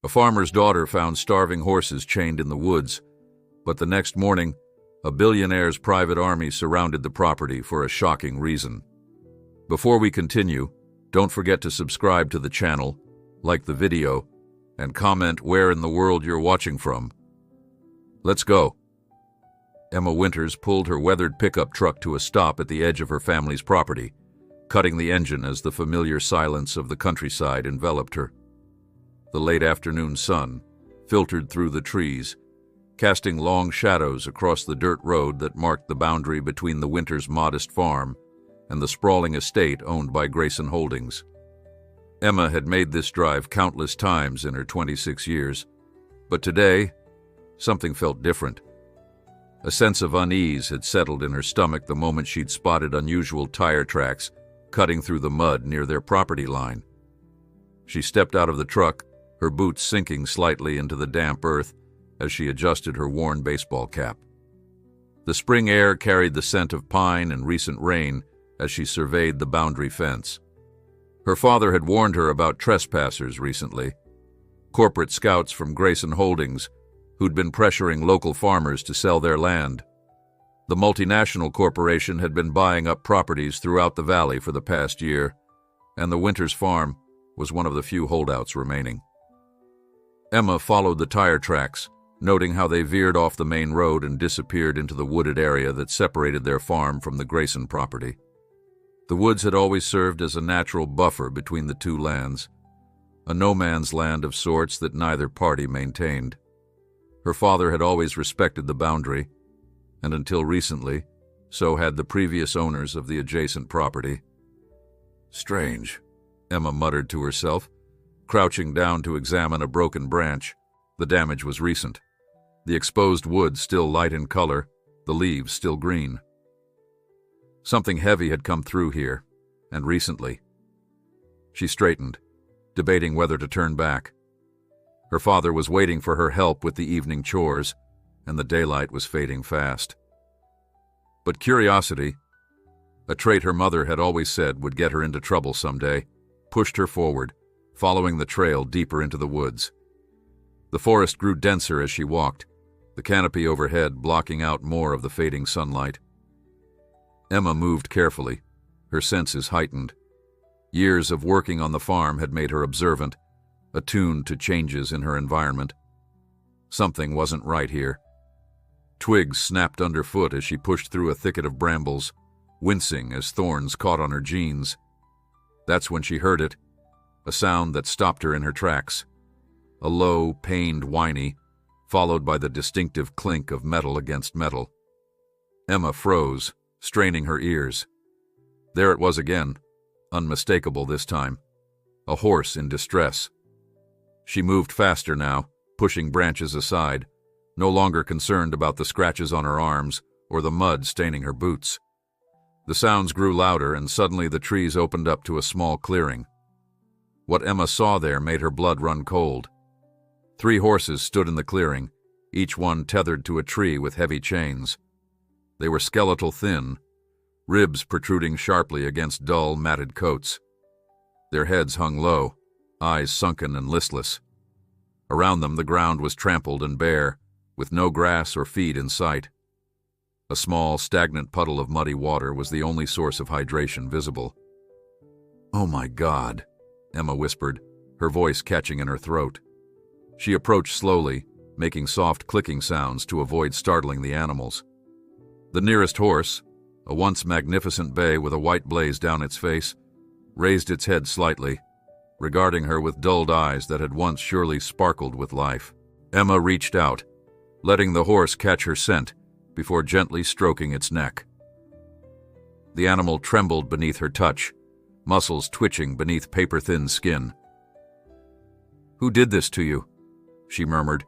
A farmer's daughter found starving horses chained in the woods, but the next morning, a billionaire's private army surrounded the property for a shocking reason. Before we continue, don't forget to subscribe to the channel, like the video, and comment where in the world you're watching from. Let's go. Emma Winters pulled her weathered pickup truck to a stop at the edge of her family's property, cutting the engine as the familiar silence of the countryside enveloped her. The late afternoon sun filtered through the trees, casting long shadows across the dirt road that marked the boundary between the Winters' modest farm and the sprawling estate owned by Grayson Holdings. Emma had made this drive countless times in her 26 years, but today, something felt different. A sense of unease had settled in her stomach the moment she'd spotted unusual tire tracks cutting through the mud near their property line. She stepped out of the truck, her boots sinking slightly into the damp earth as she adjusted her worn baseball cap. The spring air carried the scent of pine and recent rain as she surveyed the boundary fence. Her father had warned her about trespassers recently, corporate scouts from Grayson Holdings who'd been pressuring local farmers to sell their land. The multinational corporation had been buying up properties throughout the valley for the past year, and the Winters farm was one of the few holdouts remaining. Emma followed the tire tracks, noting how they veered off the main road and disappeared into the wooded area that separated their farm from the Grayson property. The woods had always served as a natural buffer between the two lands, a no-man's land of sorts that neither party maintained. Her father had always respected the boundary, and until recently, so had the previous owners of the adjacent property. Strange, Emma muttered to herself, crouching down to examine a broken branch. The damage was recent. The exposed wood still light in color, the leaves still green. Something heavy had come through here, and recently. She straightened, debating whether to turn back. Her father was waiting for her help with the evening chores, and the daylight was fading fast. But curiosity, a trait her mother had always said would get her into trouble someday, pushed her forward, following the trail deeper into the woods. The forest grew denser as she walked, the canopy overhead blocking out more of the fading sunlight. Emma moved carefully, her senses heightened. Years of working on the farm had made her observant, attuned to changes in her environment. Something wasn't right here. Twigs snapped underfoot as she pushed through a thicket of brambles, wincing as thorns caught on her jeans. That's when she heard it, a sound that stopped her in her tracks. A low, pained whiny, followed by the distinctive clink of metal against metal. Emma froze, straining her ears. There it was again, unmistakable this time. A horse in distress. She moved faster now, pushing branches aside, no longer concerned about the scratches on her arms or the mud staining her boots. The sounds grew louder, and suddenly the trees opened up to a small clearing. What Emma saw there made her blood run cold. 3 horses stood in the clearing, each one tethered to a tree with heavy chains. They were skeletal thin, ribs protruding sharply against dull, matted coats. Their heads hung low, eyes sunken and listless. Around them the ground was trampled and bare, with no grass or feed in sight. A small, stagnant puddle of muddy water was the only source of hydration visible. "Oh my God," Emma whispered, her voice catching in her throat. She approached slowly, making soft clicking sounds to avoid startling the animals. The nearest horse, a once magnificent bay with a white blaze down its face, raised its head slightly, regarding her with dulled eyes that had once surely sparkled with life. Emma reached out, letting the horse catch her scent before gently stroking its neck. The animal trembled beneath her touch, muscles twitching beneath paper-thin skin. "Who did this to you?" she murmured,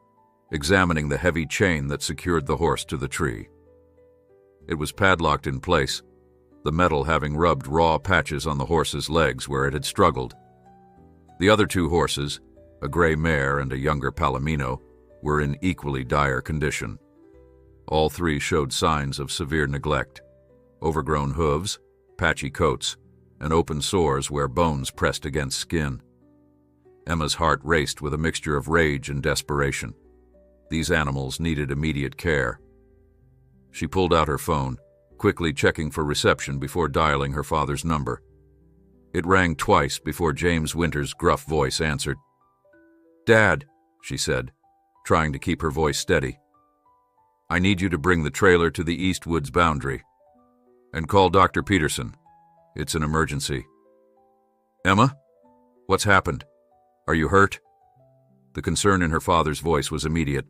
examining the heavy chain that secured the horse to the tree. It was padlocked in place, the metal having rubbed raw patches on the horse's legs where it had struggled. The other 2 horses, a gray mare and a younger palomino, were in equally dire condition. All 3 showed signs of severe neglect: overgrown hooves, patchy coats, and open sores where bones pressed against skin. Emma's heart raced with a mixture of rage and desperation. These animals needed immediate care. She pulled out her phone, quickly checking for reception before dialing her father's number. It rang twice before James Winter's gruff voice answered. "Dad," she said, trying to keep her voice steady. "I need you to bring the trailer to the East Woods boundary. And call Dr. Peterson. It's an emergency." "Emma? What's happened? Are you hurt?" The concern in her father's voice was immediate.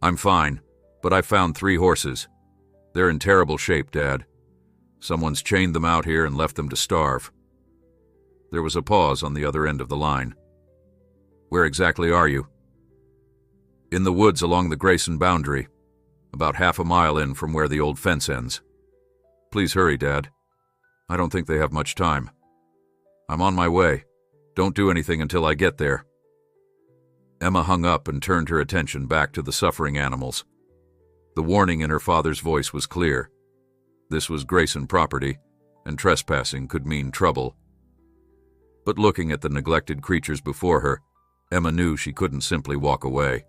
"I'm fine, but I found 3 horses. They're in terrible shape, Dad. Someone's chained them out here and left them to starve." There was a pause on the other end of the line. "Where exactly are you?" "In the woods along the Grayson boundary, about half a mile in from where the old fence ends. Please hurry, Dad. I don't think they have much time. I'm on my way. Don't do anything until I get there." Emma hung up and turned her attention back to the suffering animals. The warning in her father's voice was clear. This was Grayson property, and trespassing could mean trouble. But looking at the neglected creatures before her, Emma knew she couldn't simply walk away.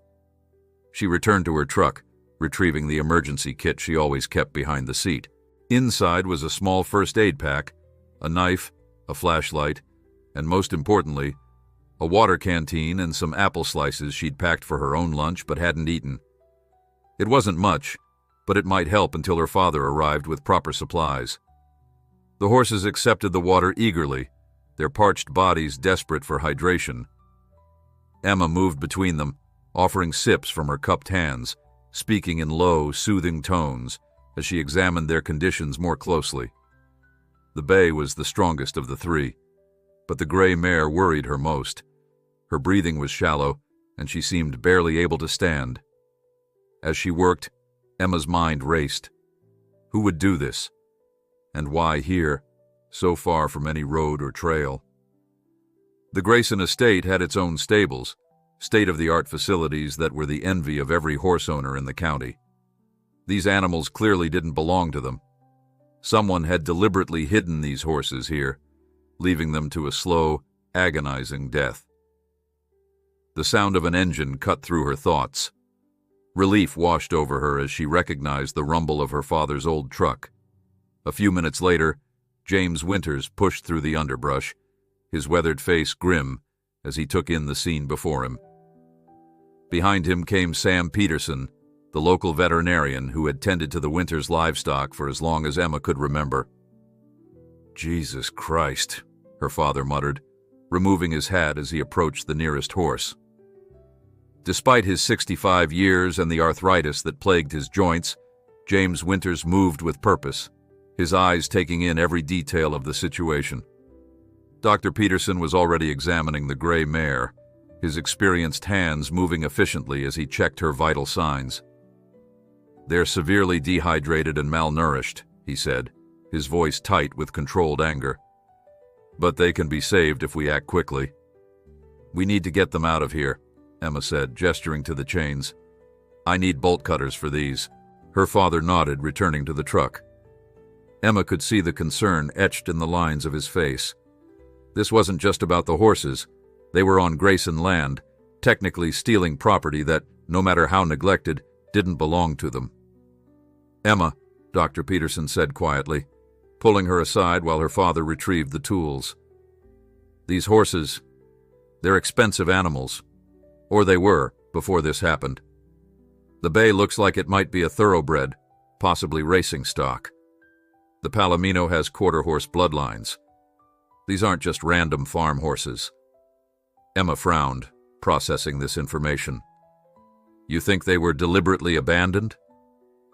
She returned to her truck, retrieving the emergency kit she always kept behind the seat. Inside was a small first aid pack, a knife, a flashlight, and most importantly, a water canteen and some apple slices she'd packed for her own lunch but hadn't eaten. It wasn't much, but it might help until her father arrived with proper supplies. The horses accepted the water eagerly, their parched bodies desperate for hydration. Emma moved between them, offering sips from her cupped hands, speaking in low, soothing tones as she examined their conditions more closely. The bay was the strongest of the 3, but the gray mare worried her most. Her breathing was shallow, and she seemed barely able to stand. As she worked, Emma's mind raced. Who would do this? And why here, so far from any road or trail? The Grayson estate had its own stables, state-of-the-art facilities that were the envy of every horse owner in the county. These animals clearly didn't belong to them. Someone had deliberately hidden these horses here, leaving them to a slow, agonizing death. The sound of an engine cut through her thoughts. Relief washed over her as she recognized the rumble of her father's old truck. A few minutes later, James Winters pushed through the underbrush, his weathered face grim as he took in the scene before him. Behind him came Sam Peterson, the local veterinarian who had tended to the Winters livestock for as long as Emma could remember. "Jesus Christ," her father muttered, removing his hat as he approached the nearest horse. Despite his 65 years and the arthritis that plagued his joints, James Winters moved with purpose, his eyes taking in every detail of the situation. Dr. Peterson was already examining the gray mare, his experienced hands moving efficiently as he checked her vital signs. "They're severely dehydrated and malnourished," he said, his voice tight with controlled anger. "But they can be saved if we act quickly." "We need to get them out of here," Emma said, gesturing to the chains. "I need bolt cutters for these." Her father nodded, returning to the truck. Emma could see the concern etched in the lines of his face. This wasn't just about the horses. They were on Grayson land, technically stealing property that, no matter how neglected, didn't belong to them. "Emma," Dr. Peterson said quietly, pulling her aside while her father retrieved the tools. "These horses, they're expensive animals. Or they were, before this happened. The bay looks like it might be a thoroughbred, possibly racing stock. The Palomino has quarter-horse bloodlines. These aren't just random farm horses." Emma frowned, processing this information. "You think they were deliberately abandoned?"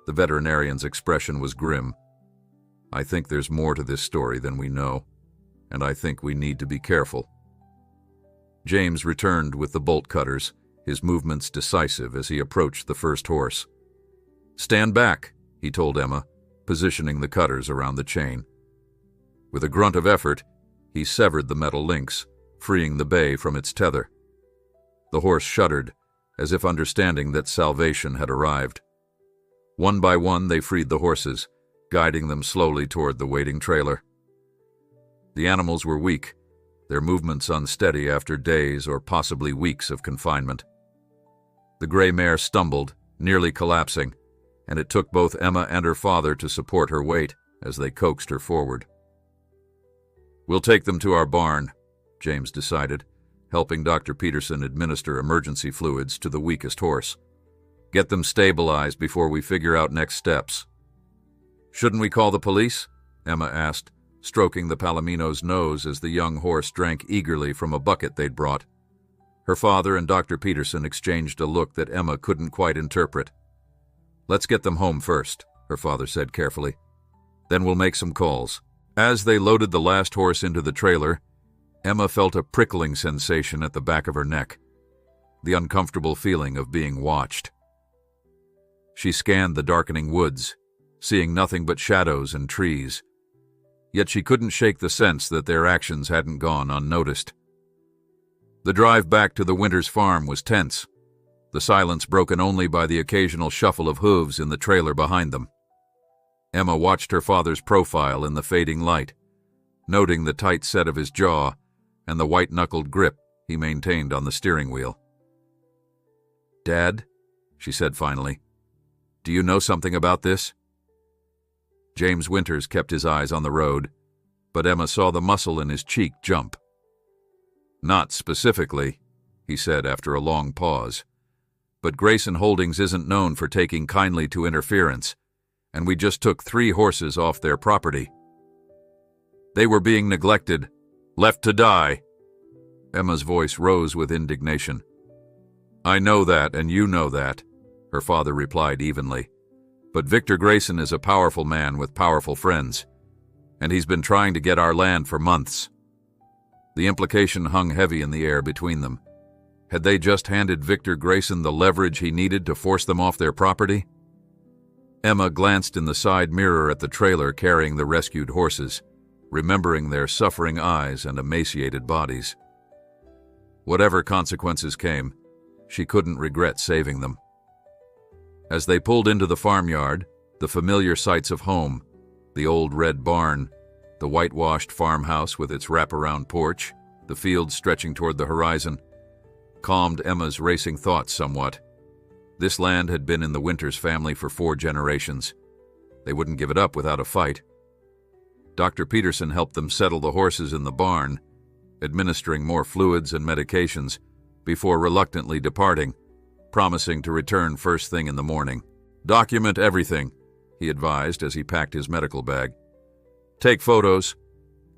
The veterinarian's expression was grim. "I think there's more to this story than we know, and I think we need to be careful." James returned with the bolt cutters, his movements decisive as he approached the first horse. "Stand back," he told Emma, positioning the cutters around the chain. With a grunt of effort, he severed the metal links, freeing the bay from its tether. The horse shuddered, as if understanding that salvation had arrived. One by one, they freed the horses, guiding them slowly toward the waiting trailer. The animals were weak, their movements unsteady after days or possibly weeks of confinement. The gray mare stumbled, nearly collapsing, and it took both Emma and her father to support her weight as they coaxed her forward. "We'll take them to our barn," James decided, helping Dr. Peterson administer emergency fluids to the weakest horse. "Get them stabilized before we figure out next steps." "Shouldn't we call the police?" Emma asked, stroking the Palomino's nose as the young horse drank eagerly from a bucket they'd brought. Her father and Dr. Peterson exchanged a look that Emma couldn't quite interpret. "Let's get them home first," her father said carefully. "Then we'll make some calls." As they loaded the last horse into the trailer, Emma felt a prickling sensation at the back of her neck, the uncomfortable feeling of being watched. She scanned the darkening woods, seeing nothing but shadows and trees. Yet she couldn't shake the sense that their actions hadn't gone unnoticed. The drive back to the Winters farm was tense, the silence broken only by the occasional shuffle of hooves in the trailer behind them. Emma watched her father's profile in the fading light, noting the tight set of his jaw and the white-knuckled grip he maintained on the steering wheel. "Dad," she said finally, "do you know something about this?" James Winters kept his eyes on the road, but Emma saw the muscle in his cheek jump. "Not specifically," he said after a long pause, "but Grayson Holdings isn't known for taking kindly to interference, and we just took 3 horses off their property. They were being neglected, left to die." Emma's voice rose with indignation. "I know that, and you know that," her father replied evenly. "But Victor Grayson is a powerful man with powerful friends, and he's been trying to get our land for months." The implication hung heavy in the air between them. Had they just handed Victor Grayson the leverage he needed to force them off their property? Emma glanced in the side mirror at the trailer carrying the rescued horses, remembering their suffering eyes and emaciated bodies. Whatever consequences came, she couldn't regret saving them. As they pulled into the farmyard, the familiar sights of home, the old red barn, the whitewashed farmhouse with its wraparound porch, the fields stretching toward the horizon, calmed Emma's racing thoughts somewhat. This land had been in the Winters family for 4 generations. They wouldn't give it up without a fight. Dr. Peterson helped them settle the horses in the barn, administering more fluids and medications before reluctantly departing, promising to return first thing in the morning. "Document everything," he advised as he packed his medical bag. "Take photos.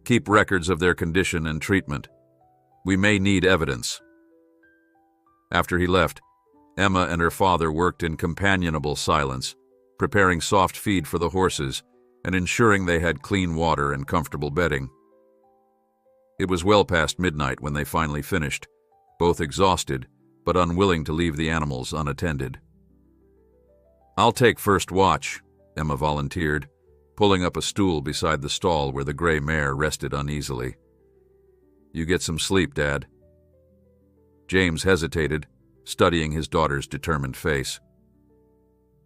Keep records of their condition and treatment. We may need evidence." After he left, Emma and her father worked in companionable silence, preparing soft feed for the horses and ensuring they had clean water and comfortable bedding. It was well past midnight when they finally finished, both exhausted but unwilling to leave the animals unattended. "I'll take first watch," Emma volunteered, pulling up a stool beside the stall where the gray mare rested uneasily. "You get some sleep, Dad." James hesitated, studying his daughter's determined face.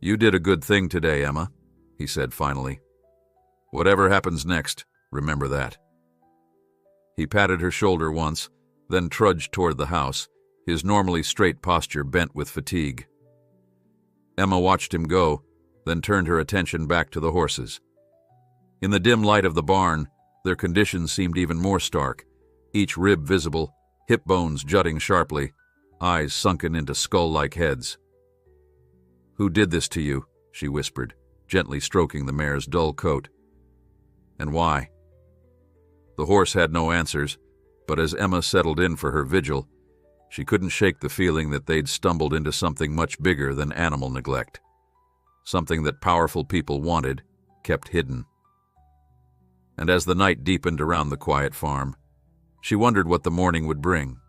"You did a good thing today, Emma," he said finally. "Whatever happens next, remember that." He patted her shoulder once, then trudged toward the house, his normally straight posture bent with fatigue. Emma watched him go, then turned her attention back to the horses. In the dim light of the barn, their condition seemed even more stark, each rib visible, hip bones jutting sharply, eyes sunken into skull-like heads. "Who did this to you?" she whispered, gently stroking the mare's dull coat. "And why?" The horse had no answers, but as Emma settled in for her vigil, she couldn't shake the feeling that they'd stumbled into something much bigger than animal neglect, something that powerful people wanted, kept hidden. And as the night deepened around the quiet farm, she wondered what the morning would bring.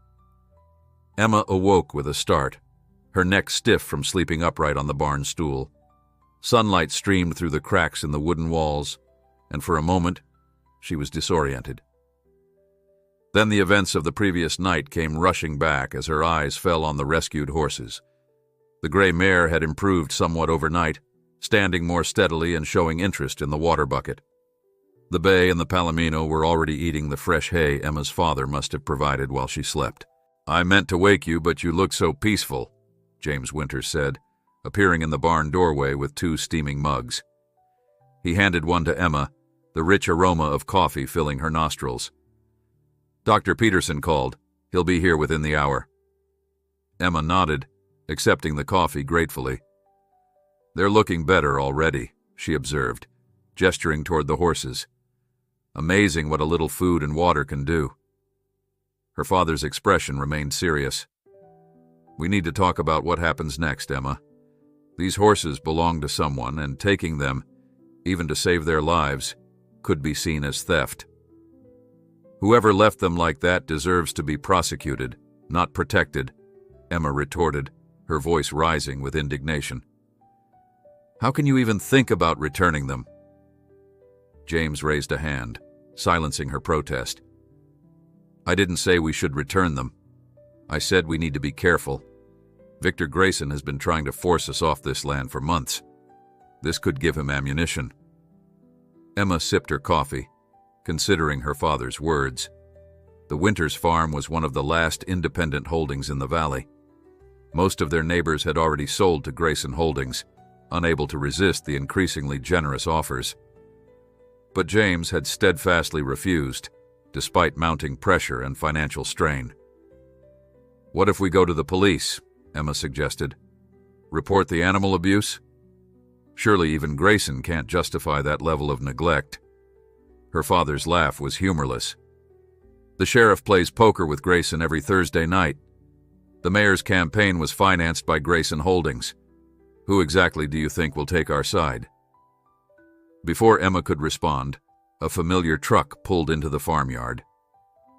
Emma awoke with a start, her neck stiff from sleeping upright on the barn stool. Sunlight streamed through the cracks in the wooden walls, and for a moment, she was disoriented. Then the events of the previous night came rushing back as her eyes fell on the rescued horses. The gray mare had improved somewhat overnight, standing more steadily and showing interest in the water bucket. The bay and the palomino were already eating the fresh hay Emma's father must have provided while she slept. "I meant to wake you, but you look so peaceful," James Winters said, appearing in the barn doorway with 2 steaming mugs. He handed one to Emma, the rich aroma of coffee filling her nostrils. "Dr. Peterson called. He'll be here within the hour." Emma nodded, accepting the coffee gratefully. "They're looking better already," she observed, gesturing toward the horses. "Amazing what a little food and water can do." Her father's expression remained serious. "We need to talk about what happens next, Emma. These horses belong to someone, and taking them, even to save their lives, could be seen as theft. Whoever left them like that deserves to be prosecuted, not protected," Emma retorted, her voice rising with indignation. "How can you even think about returning them?" James raised a hand, silencing her protest. "I didn't say we should return them. I said we need to be careful. Victor Grayson has been trying to force us off this land for months. This could give him ammunition." Emma sipped her coffee, considering her father's words. The Winters farm was one of the last independent holdings in the valley. Most of their neighbors had already sold to Grayson Holdings, unable to resist the increasingly generous offers. But James had steadfastly refused, despite mounting pressure and financial strain. "What if we go to the police?" Emma suggested. "Report the animal abuse? Surely even Grayson can't justify that level of neglect." Her father's laugh was humorless. "The sheriff plays poker with Grayson every Thursday night. The mayor's campaign was financed by Grayson Holdings. Who exactly do you think will take our side?" Before Emma could respond, a familiar truck pulled into the farmyard.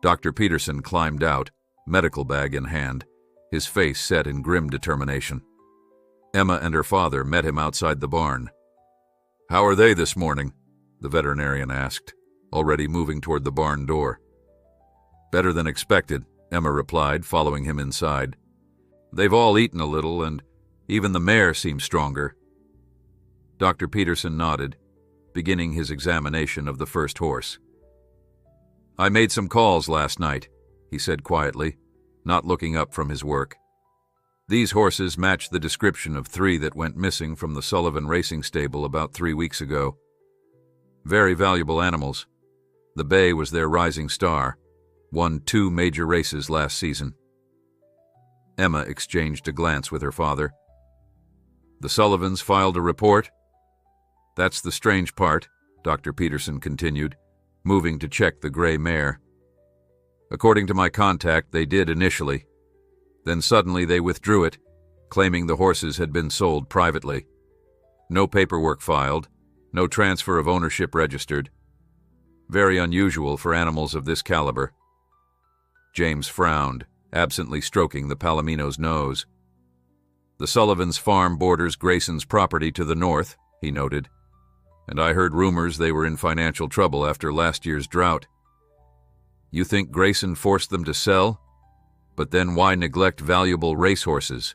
Dr. Peterson climbed out, medical bag in hand, his face set in grim determination. Emma and her father met him outside the barn. "How are they this morning?" the veterinarian asked, already moving toward the barn door. "Better than expected," Emma replied, following him inside. "They've all eaten a little, and even the mare seems stronger." Dr. Peterson nodded, beginning his examination of the first horse. "I made some calls last night," he said quietly, not looking up from his work. "These horses match the description of 3 that went missing from the Sullivan Racing Stable about 3 weeks ago. Very valuable animals. The bay was their rising star, won 2 major races last season." Emma exchanged a glance with her father. "The Sullivans filed a report?" "That's the strange part," Dr. Peterson continued, moving to check the gray mare. "According to my contact, they did initially. Then suddenly they withdrew it, claiming the horses had been sold privately. No paperwork filed, no transfer of ownership registered. Very unusual for animals of this caliber." James frowned, absently stroking the palomino's nose. "The Sullivans' farm borders Grayson's property to the north," he noted, "and I heard rumors they were in financial trouble after last year's drought. You think Grayson forced them to sell? But then why neglect valuable racehorses?"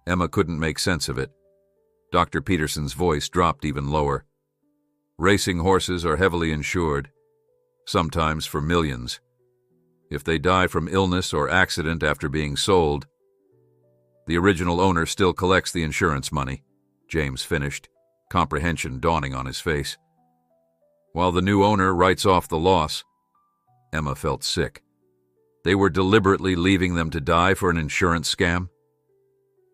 Emma couldn't make sense of it. Dr. Peterson's voice dropped even lower. "Racing horses are heavily insured, sometimes for millions. If they die from illness or accident after being sold, the original owner still collects the insurance money," James finished, comprehension dawning on his face. "While the new owner writes off the loss." Emma felt sick. They were deliberately leaving them to die for an insurance scam?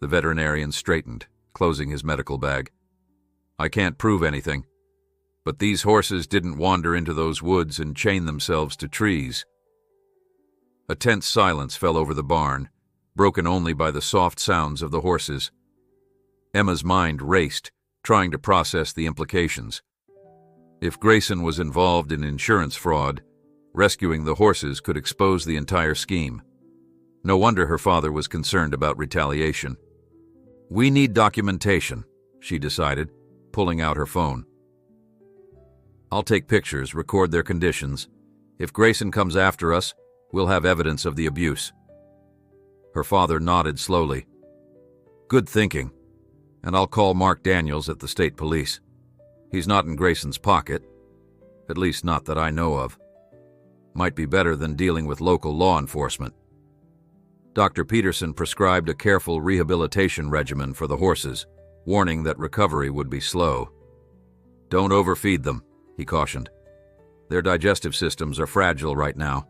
The veterinarian straightened, closing his medical bag. "I can't prove anything, but these horses didn't wander into those woods and chain themselves to trees." A tense silence fell over the barn, broken only by the soft sounds of the horses. Emma's mind raced, trying to process the implications. If Grayson was involved in insurance fraud, rescuing the horses could expose the entire scheme. No wonder her father was concerned about retaliation. "We need documentation," she decided, pulling out her phone. "I'll take pictures, record their conditions. If Grayson comes after us, we'll have evidence of the abuse." Her father nodded slowly. "Good thinking. And I'll call Mark Daniels at the state police. He's not in Grayson's pocket. At least not that I know of. Might be better than dealing with local law enforcement. Dr. Peterson prescribed a careful rehabilitation regimen for the horses, warning that recovery would be slow. Don't overfeed them, he cautioned. Their digestive systems are fragile right now.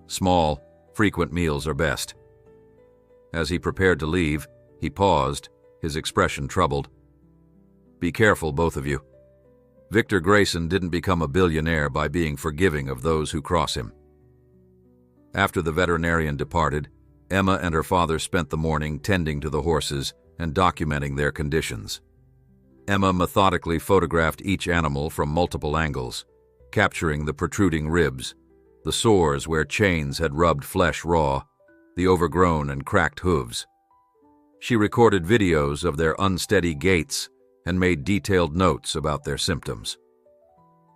Small, frequent meals are best. As he prepared to leave, he paused, his expression troubled. Be careful, both of you. Victor Grayson didn't become a billionaire by being forgiving of those who cross him. After the veterinarian departed, Emma and her father spent the morning tending to the horses and documenting their conditions. Emma methodically photographed each animal from multiple angles, capturing the protruding ribs, the sores where chains had rubbed flesh raw, the overgrown and cracked hooves. She recorded videos of their unsteady gaits and made detailed notes about their symptoms.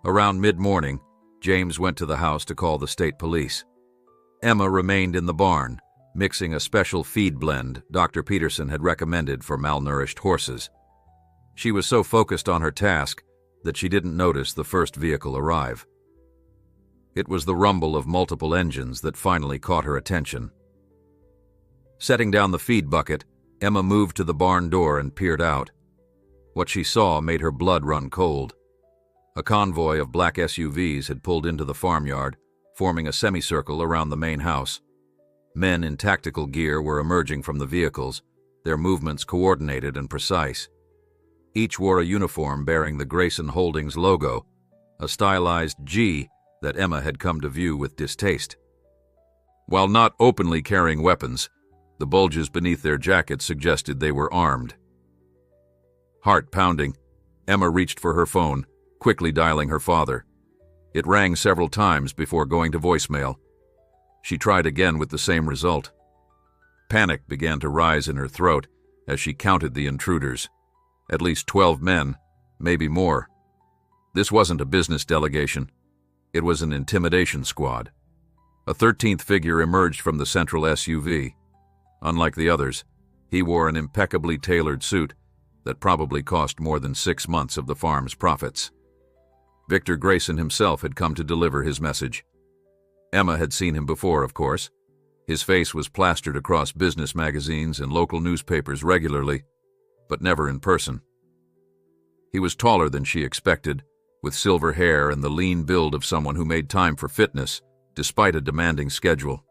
Around mid-morning, James went to the house to call the state police. Emma remained in the barn, mixing a special feed blend Dr. Peterson had recommended for malnourished horses. She was so focused on her task that she didn't notice the first vehicle arrive. It was the rumble of multiple engines that finally caught her attention. Setting down the feed bucket, Emma moved to the barn door and peered out. What she saw made her blood run cold. A convoy of black SUVs had pulled into the farmyard, forming a semicircle around the main house. Men in tactical gear were emerging from the vehicles, their movements coordinated and precise. Each wore a uniform bearing the Grayson Holdings logo, a stylized G that Emma had come to view with distaste. While not openly carrying weapons, the bulges beneath their jackets suggested they were armed. Heart pounding, Emma reached for her phone, quickly dialing her father. It rang several times before going to voicemail. She tried again with the same result. Panic began to rise in her throat as she counted the intruders. At least 12 men, maybe more. This wasn't a business delegation. It was an intimidation squad. A 13th figure emerged from the central SUV. Unlike the others, he wore an impeccably tailored suit that probably cost more than 6 months of the farm's profits. Victor Grayson himself had come to deliver his message. Emma had seen him before, of course. His face was plastered across business magazines and local newspapers regularly, but never in person. He was taller than she expected, with silver hair and the lean build of someone who made time for fitness, despite a demanding schedule.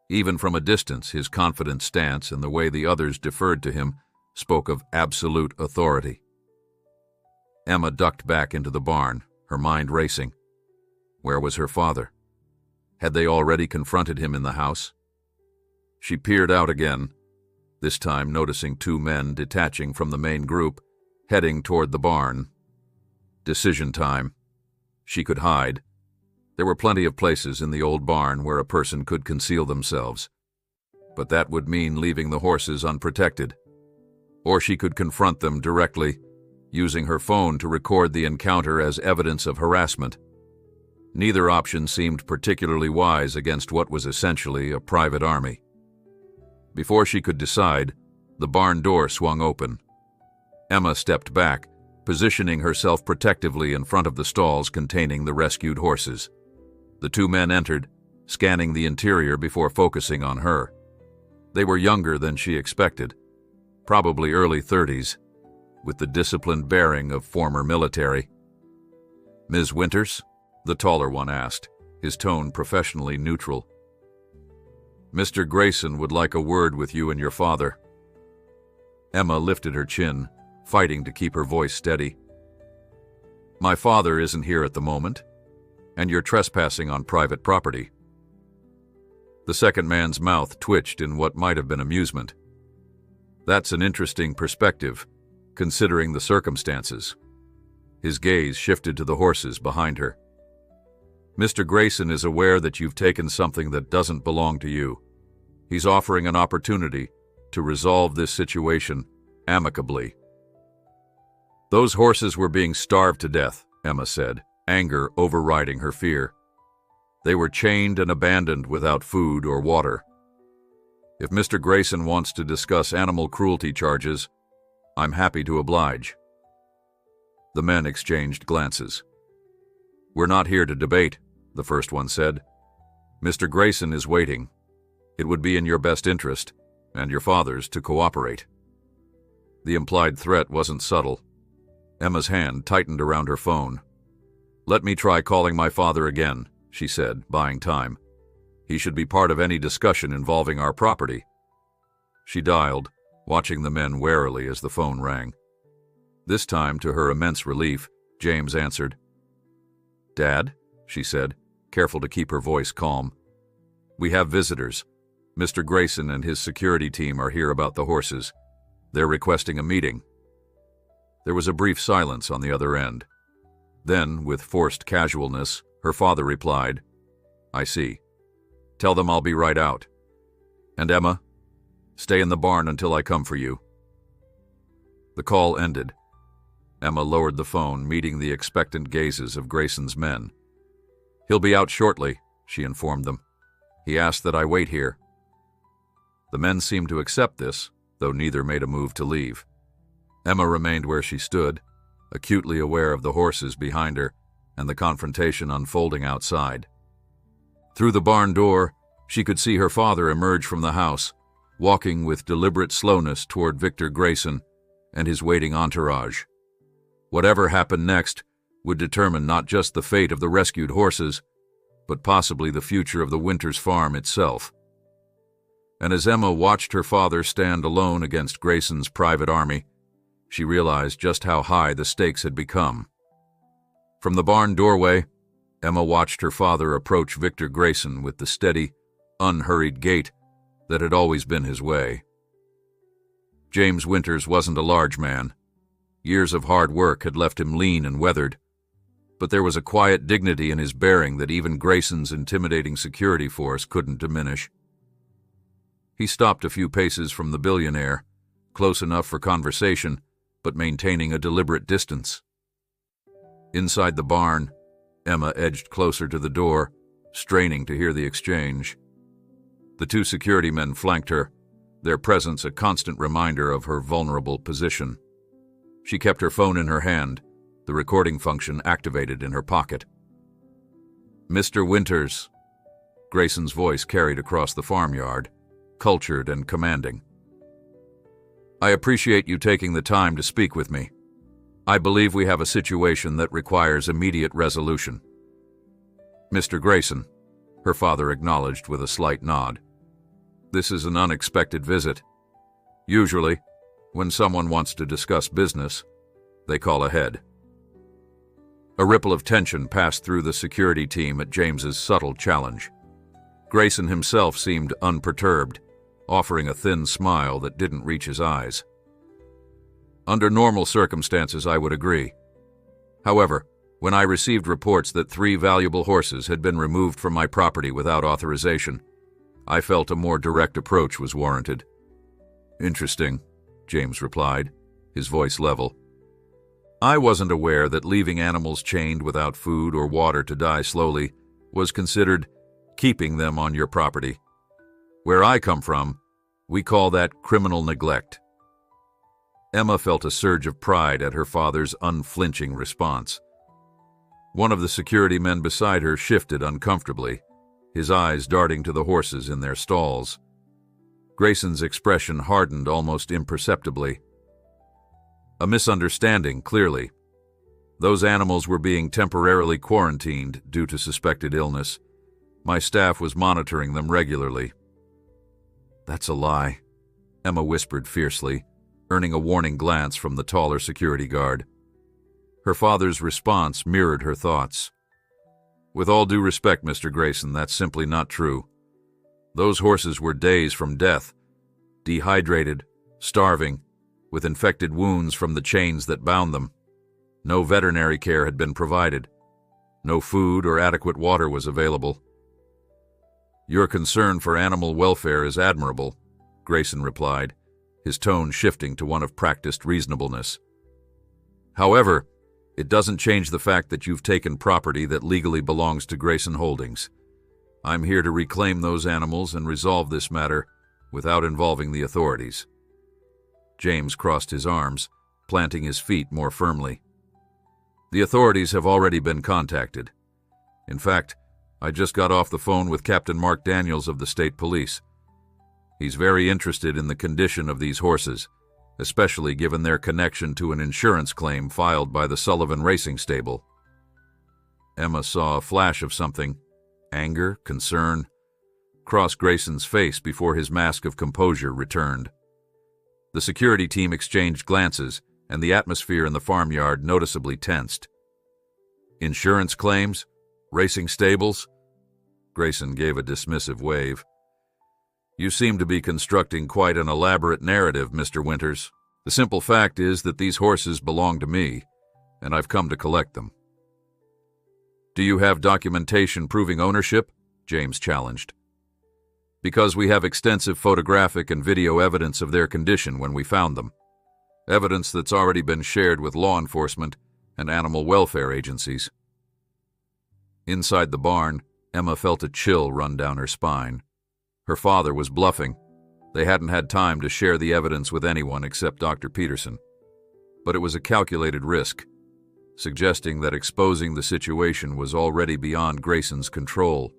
Even from a distance, his confident stance and the way the others deferred to him spoke of absolute authority. Emma ducked back into the barn, her mind racing. Where was her father? Had they already confronted him in the house? She peered out again, this time noticing 2 men detaching from the main group, heading toward the barn. Decision time. She could hide. There were plenty of places in the old barn where a person could conceal themselves. But that would mean leaving the horses unprotected. Or she could confront them directly, using her phone to record the encounter as evidence of harassment. Neither option seemed particularly wise against what was essentially a private army. Before she could decide, the barn door swung open. Emma stepped back, positioning herself protectively in front of the stalls containing the rescued horses. The 2 men entered, scanning the interior before focusing on her. They were younger than she expected, probably early 30s, with the disciplined bearing of former military. "Ms. Winters?" the taller one asked, his tone professionally neutral. "Mr. Grayson would like a word with you and your father." Emma lifted her chin, fighting to keep her voice steady. "My father isn't here at the moment, and you're trespassing on private property." The second man's mouth twitched in what might have been amusement. "That's an interesting perspective, considering the circumstances." His gaze shifted to the horses behind her. "Mr. Grayson is aware that you've taken something that doesn't belong to you. He's offering an opportunity to resolve this situation amicably." "Those horses were being starved to death," Emma said, anger overriding her fear. "They were chained and abandoned without food or water. If Mr. Grayson wants to discuss animal cruelty charges, I'm happy to oblige." The men exchanged glances. "We're not here to debate," the first one said. "Mr. Grayson is waiting. It would be in your best interest, and your father's, to cooperate." The implied threat wasn't subtle. Emma's hand tightened around her phone. "Let me try calling my father again," she said, buying time. "He should be part of any discussion involving our property." She dialed, watching the men warily as the phone rang. This time, to her immense relief, James answered. "Dad," she said, careful to keep her voice calm. "We have visitors. Mr. Grayson and his security team are here about the horses. They're requesting a meeting." There was a brief silence on the other end. Then, with forced casualness, her father replied, "I see. Tell them I'll be right out. And Emma, stay in the barn until I come for you." The call ended. Emma lowered the phone, meeting the expectant gazes of Grayson's men. "He'll be out shortly," she informed them. "He asked that I wait here." The men seemed to accept this, though neither made a move to leave. Emma remained where she stood, acutely aware of the horses behind her and the confrontation unfolding outside. Through the barn door, she could see her father emerge from the house, walking with deliberate slowness toward Victor Grayson and his waiting entourage. Whatever happened next would determine not just the fate of the rescued horses, but possibly the future of the Winters farm itself. And as Emma watched her father stand alone against Grayson's private army, she realized just how high the stakes had become. From the barn doorway, Emma watched her father approach Victor Grayson with the steady, unhurried gait that had always been his way. James Winters wasn't a large man. Years of hard work had left him lean and weathered, but there was a quiet dignity in his bearing that even Grayson's intimidating security force couldn't diminish. He stopped a few paces from the billionaire, close enough for conversation, but maintaining a deliberate distance. Inside the barn, Emma edged closer to the door, straining to hear the exchange. The two security men flanked her, their presence a constant reminder of her vulnerable position. She kept her phone in her hand, the recording function activated in her pocket. "Mr. Winters," Grayson's voice carried across the farmyard, cultured and commanding. "I appreciate you taking the time to speak with me. I believe we have a situation that requires immediate resolution." "Mr. Grayson," her father acknowledged with a slight nod. "This is an unexpected visit. Usually, when someone wants to discuss business, they call ahead." A ripple of tension passed through the security team at James's subtle challenge. Grayson himself seemed unperturbed, offering a thin smile that didn't reach his eyes. "Under normal circumstances, I would agree. However, when I received reports that 3 valuable horses had been removed from my property without authorization, I felt a more direct approach was warranted." "Interesting," James replied, his voice level. "I wasn't aware that leaving animals chained without food or water to die slowly was considered keeping them on your property. Where I come from, we call that criminal neglect." Emma felt a surge of pride at her father's unflinching response. One of the security men beside her shifted uncomfortably, his eyes darting to the horses in their stalls. Grayson's expression hardened almost imperceptibly. A misunderstanding, clearly. Those animals were being temporarily quarantined due to suspected illness. My staff was monitoring them regularly. "That's a lie," Emma whispered fiercely, earning a warning glance from the taller security guard. Her father's response mirrored her thoughts. "With all due respect, Mr. Grayson, that's simply not true. Those horses were days from death, dehydrated, starving, with infected wounds from the chains that bound them. No veterinary care had been provided. No food or adequate water was available." "Your concern for animal welfare is admirable," Grayson replied, his tone shifting to one of practiced reasonableness. "However, it doesn't change the fact that you've taken property that legally belongs to Grayson Holdings. I'm here to reclaim those animals and resolve this matter without involving the authorities." James crossed his arms, planting his feet more firmly. "The authorities have already been contacted," In fact, I just got off the phone with Captain Mark Daniels of the State Police. He's very interested in the condition of these horses, especially given their connection to an insurance claim filed by the Sullivan Racing Stable. Emma saw a flash of something, anger, concern, cross Grayson's face before his mask of composure returned. The security team exchanged glances, and the atmosphere in the farmyard noticeably tensed. Insurance claims? Racing stables? Grayson gave a dismissive wave. You seem to be constructing quite an elaborate narrative, Mr. Winters. The simple fact is that these horses belong to me, and I've come to collect them. Do you have documentation proving ownership? James challenged. Because we have extensive photographic and video evidence of their condition when we found them. Evidence that's already been shared with law enforcement and animal welfare agencies. Inside the barn, Emma felt a chill run down her spine. Her father was bluffing. They hadn't had time to share the evidence with anyone except Dr. Peterson. But it was a calculated risk, suggesting that exposing the situation was already beyond Grayson's control.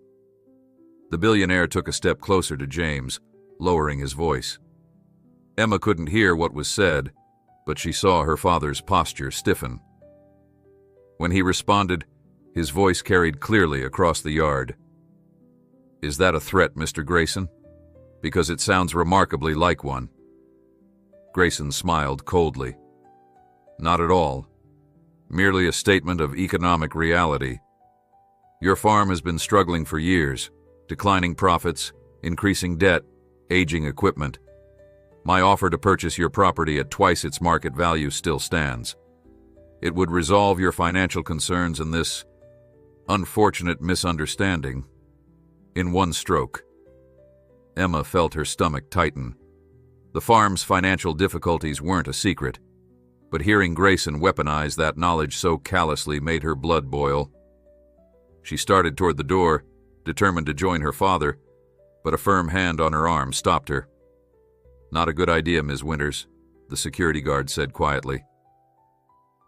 The billionaire took a step closer to James, lowering his voice. Emma couldn't hear what was said, but she saw her father's posture stiffen. When he responded, his voice carried clearly across the yard. Is that a threat, Mr. Grayson? Because it sounds remarkably like one. Grayson smiled coldly. Not at all. Merely a statement of economic reality. Your farm has been struggling for years. Declining profits, increasing debt, aging equipment. My offer to purchase your property at twice its market value still stands. It would resolve your financial concerns and this unfortunate misunderstanding in one stroke. Emma felt her stomach tighten. The farm's financial difficulties weren't a secret, but hearing Grayson weaponize that knowledge so callously made her blood boil. She started toward the door, determined to join her father, but a firm hand on her arm stopped her. Not a good idea, Ms. Winters, the security guard said quietly.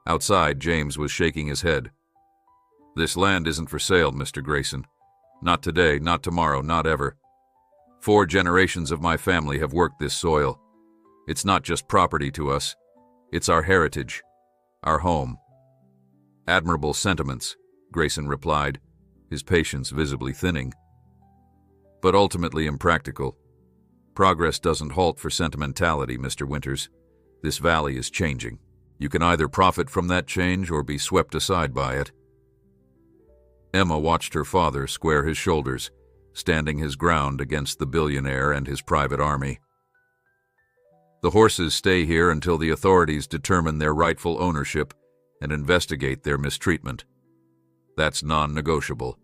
Outside, James was shaking his head. This land isn't for sale, Mr. Grayson. Not today, not tomorrow, not ever. 4 generations of my family have worked this soil. It's not just property to us. It's our heritage, our home. Admirable sentiments, Grayson replied, his patience visibly thinning. But ultimately impractical. Progress doesn't halt for sentimentality, Mr. Winters. This valley is changing. You can either profit from that change or be swept aside by it. Emma watched her father square his shoulders, standing his ground against the billionaire and his private army. The horses stay here until the authorities determine their rightful ownership and investigate their mistreatment. That's non-negotiable.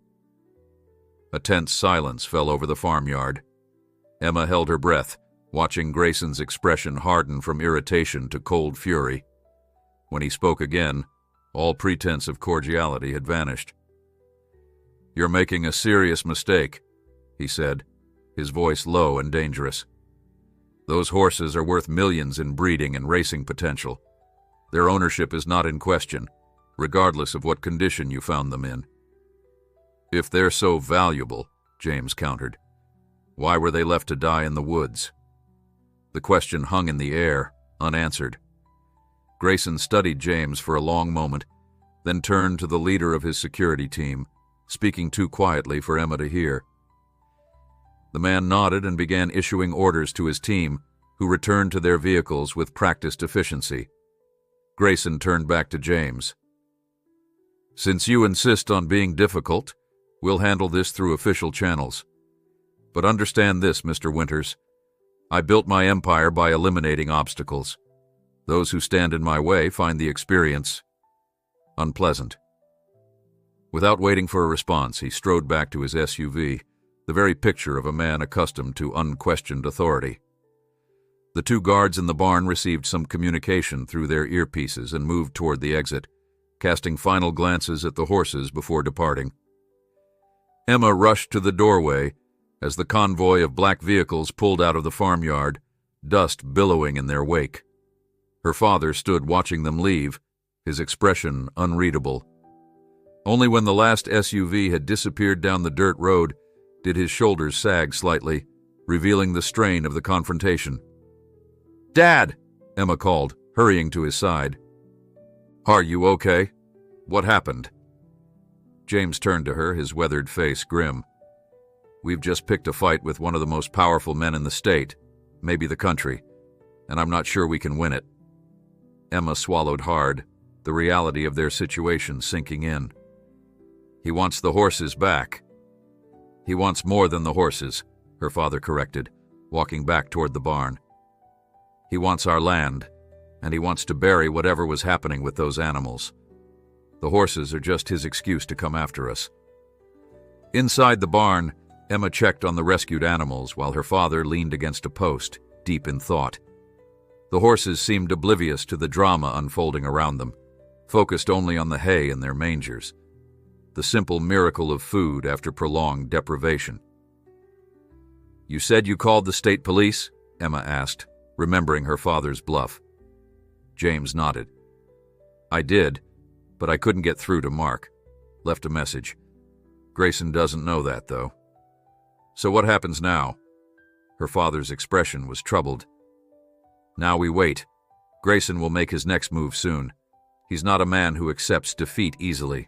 A tense silence fell over the farmyard. Emma held her breath, watching Grayson's expression harden from irritation to cold fury. When he spoke again, all pretense of cordiality had vanished. You're making a serious mistake, he said, his voice low and dangerous. Those horses are worth millions in breeding and racing potential. Their ownership is not in question, regardless of what condition you found them in. If they're so valuable, James countered, why were they left to die in the woods? The question hung in the air, unanswered. Grayson studied James for a long moment, then turned to the leader of his security team, speaking too quietly for Emma to hear. The man nodded and began issuing orders to his team, who returned to their vehicles with practiced efficiency. Grayson turned back to James. Since you insist on being difficult, we'll handle this through official channels. But understand this, Mr. Winters. I built my empire by eliminating obstacles. Those who stand in my way find the experience unpleasant. Without waiting for a response, he strode back to his SUV, the very picture of a man accustomed to unquestioned authority. The 2 guards in the barn received some communication through their earpieces and moved toward the exit, casting final glances at the horses before departing. Emma rushed to the doorway as the convoy of black vehicles pulled out of the farmyard, dust billowing in their wake. Her father stood watching them leave, his expression unreadable. Only when the last SUV had disappeared down the dirt road did his shoulders sag slightly, revealing the strain of the confrontation. "Dad!" Emma called, hurrying to his side. "Are you okay? What happened?" James turned to her, his weathered face grim. "We've just picked a fight with one of the most powerful men in the state, maybe the country, and I'm not sure we can win it." Emma swallowed hard, the reality of their situation sinking in. "He wants the horses back." "He wants more than the horses," her father corrected, walking back toward the barn. "He wants our land, and he wants to bury whatever was happening with those animals. The horses are just his excuse to come after us." Inside the barn, Emma checked on the rescued animals while her father leaned against a post, deep in thought. The horses seemed oblivious to the drama unfolding around them, focused only on the hay in their mangers, the simple miracle of food after prolonged deprivation. "You said you called the state police?" Emma asked, remembering her father's bluff. James nodded. "I did, but I couldn't get through to Mark. Left a message. Grayson doesn't know that, though." "So what happens now?" Her father's expression was troubled. "Now we wait. Grayson will make his next move soon. He's not a man who accepts defeat easily."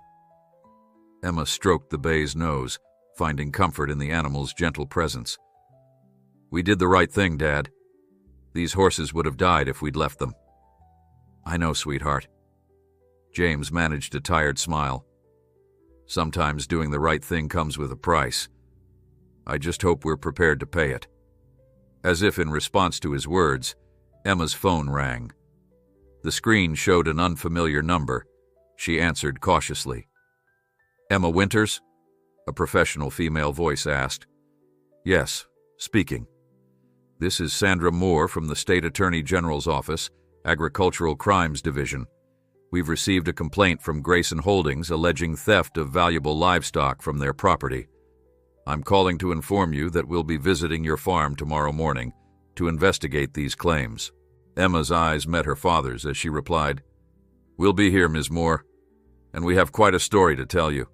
Emma stroked the bay's nose, finding comfort in the animal's gentle presence. "We did the right thing, Dad. These horses would have died if we'd left them." "I know, sweetheart." James managed a tired smile. "Sometimes doing the right thing comes with a price. I just hope we're prepared to pay it." As if in response to his words, Emma's phone rang. The screen showed an unfamiliar number. She answered cautiously. "Emma Winters?" a professional female voice asked. "Yes, speaking." "This is Sandra Moore from the State Attorney General's Office, Agricultural Crimes Division. We've received a complaint from Grayson Holdings alleging theft of valuable livestock from their property. I'm calling to inform you that we'll be visiting your farm tomorrow morning to investigate these claims." Emma's eyes met her father's as she replied, "We'll be here, Ms. Moore, and we have quite a story to tell you."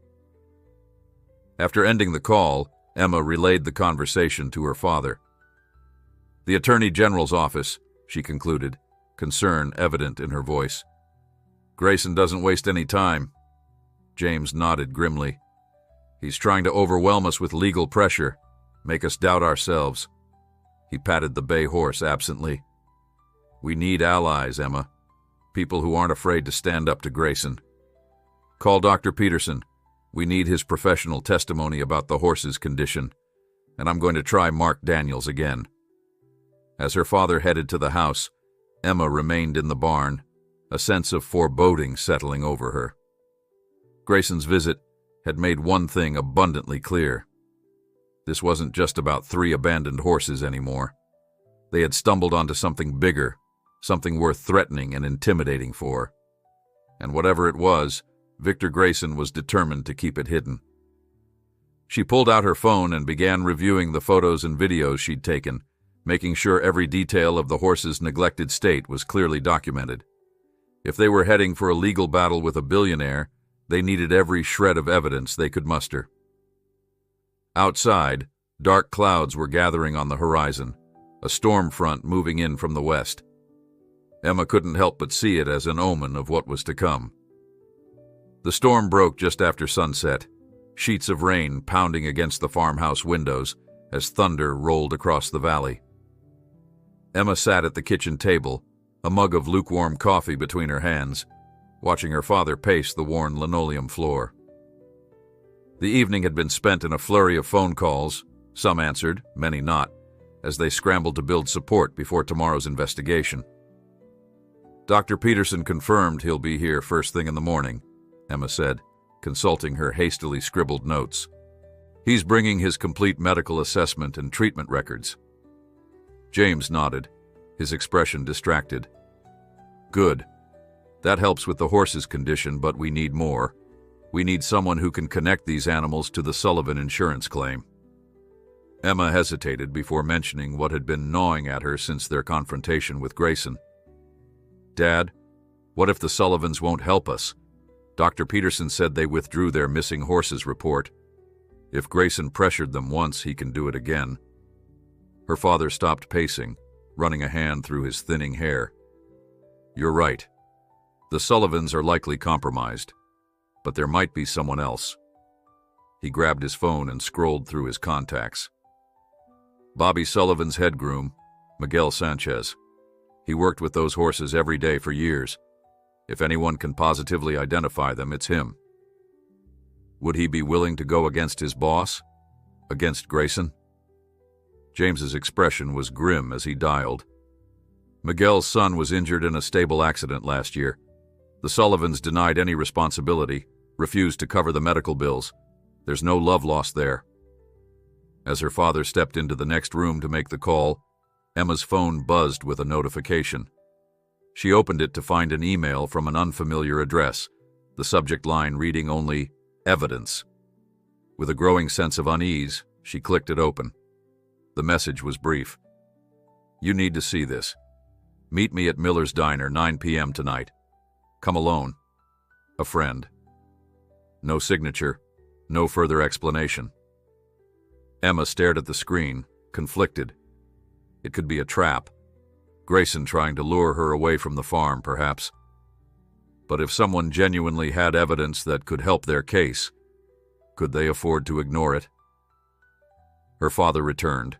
After ending the call, Emma relayed the conversation to her father. "The Attorney General's office," she concluded, concern evident in her voice. "Grayson doesn't waste any time." James nodded grimly. "He's trying to overwhelm us with legal pressure, make us doubt ourselves." He patted the bay horse absently. "We need allies, Emma. People who aren't afraid to stand up to Grayson. Call Dr. Peterson. We need his professional testimony about the horse's condition, and I'm going to try Mark Daniels again." As her father headed to the house, Emma remained in the barn, a sense of foreboding settling over her. Grayson's visit had made one thing abundantly clear. This wasn't just about 3 abandoned horses anymore. They had stumbled onto something bigger, something worth threatening and intimidating for. And whatever it was, Victor Grayson was determined to keep it hidden. She pulled out her phone and began reviewing the photos and videos she'd taken, making sure every detail of the horse's neglected state was clearly documented. If they were heading for a legal battle with a billionaire, they needed every shred of evidence they could muster. Outside, dark clouds were gathering on the horizon, a storm front moving in from the west. Emma couldn't help but see it as an omen of what was to come. The storm broke just after sunset, sheets of rain pounding against the farmhouse windows as thunder rolled across the valley. Emma sat at the kitchen table, a mug of lukewarm coffee between her hands, watching her father pace the worn linoleum floor. The evening had been spent in a flurry of phone calls, some answered, many not, as they scrambled to build support before tomorrow's investigation. "Dr. Peterson confirmed he'll be here first thing in the morning," Emma said, consulting her hastily scribbled notes. "He's bringing his complete medical assessment and treatment records." James nodded, his expression distracted. "Good. That helps with the horse's condition, but we need more. We need someone who can connect these animals to the Sullivan insurance claim." Emma hesitated before mentioning what had been gnawing at her since their confrontation with Grayson. "Dad, what if the Sullivans won't help us? Dr. Peterson said they withdrew their missing horses report. If Grayson pressured them once, he can do it again. Her father stopped pacing, running a hand through his thinning hair. You're right. The Sullivans are likely compromised, but there might be someone else. He grabbed his phone and scrolled through his contacts. Bobby Sullivan's head groom, Miguel Sanchez. He worked with those horses every day for years. If anyone can positively identify them, it's him. Would he be willing to go against his boss? Against Grayson? James's expression was grim as he dialed. Miguel's son was injured in a stable accident last year. The Sullivans denied any responsibility, refused to cover the medical bills. There's no love lost there. As her father stepped into the next room to make the call, Emma's phone buzzed with a notification. She opened it to find an email from an unfamiliar address, the subject line reading only, "Evidence." With a growing sense of unease, she clicked it open. The message was brief. You need to see this. Meet me at Miller's Diner, 9 p.m. tonight. Come alone. A friend. No signature, no further explanation. Emma stared at the screen, conflicted. It could be a trap. Grayson trying to lure her away from the farm, perhaps. But if someone genuinely had evidence that could help their case, could they afford to ignore it? Her father returned,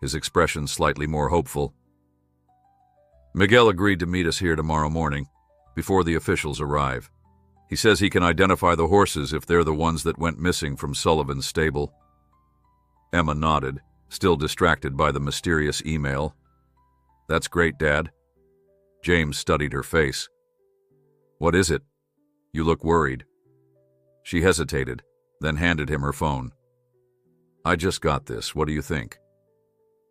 his expression slightly more hopeful. Miguel agreed to meet us here tomorrow morning, before the officials arrive. He says he can identify the horses if they're the ones that went missing from Sullivan's stable. Emma nodded, still distracted by the mysterious email. That's great, Dad. James studied her face. What is it? You look worried. She hesitated, then handed him her phone. I just got this. What do you think?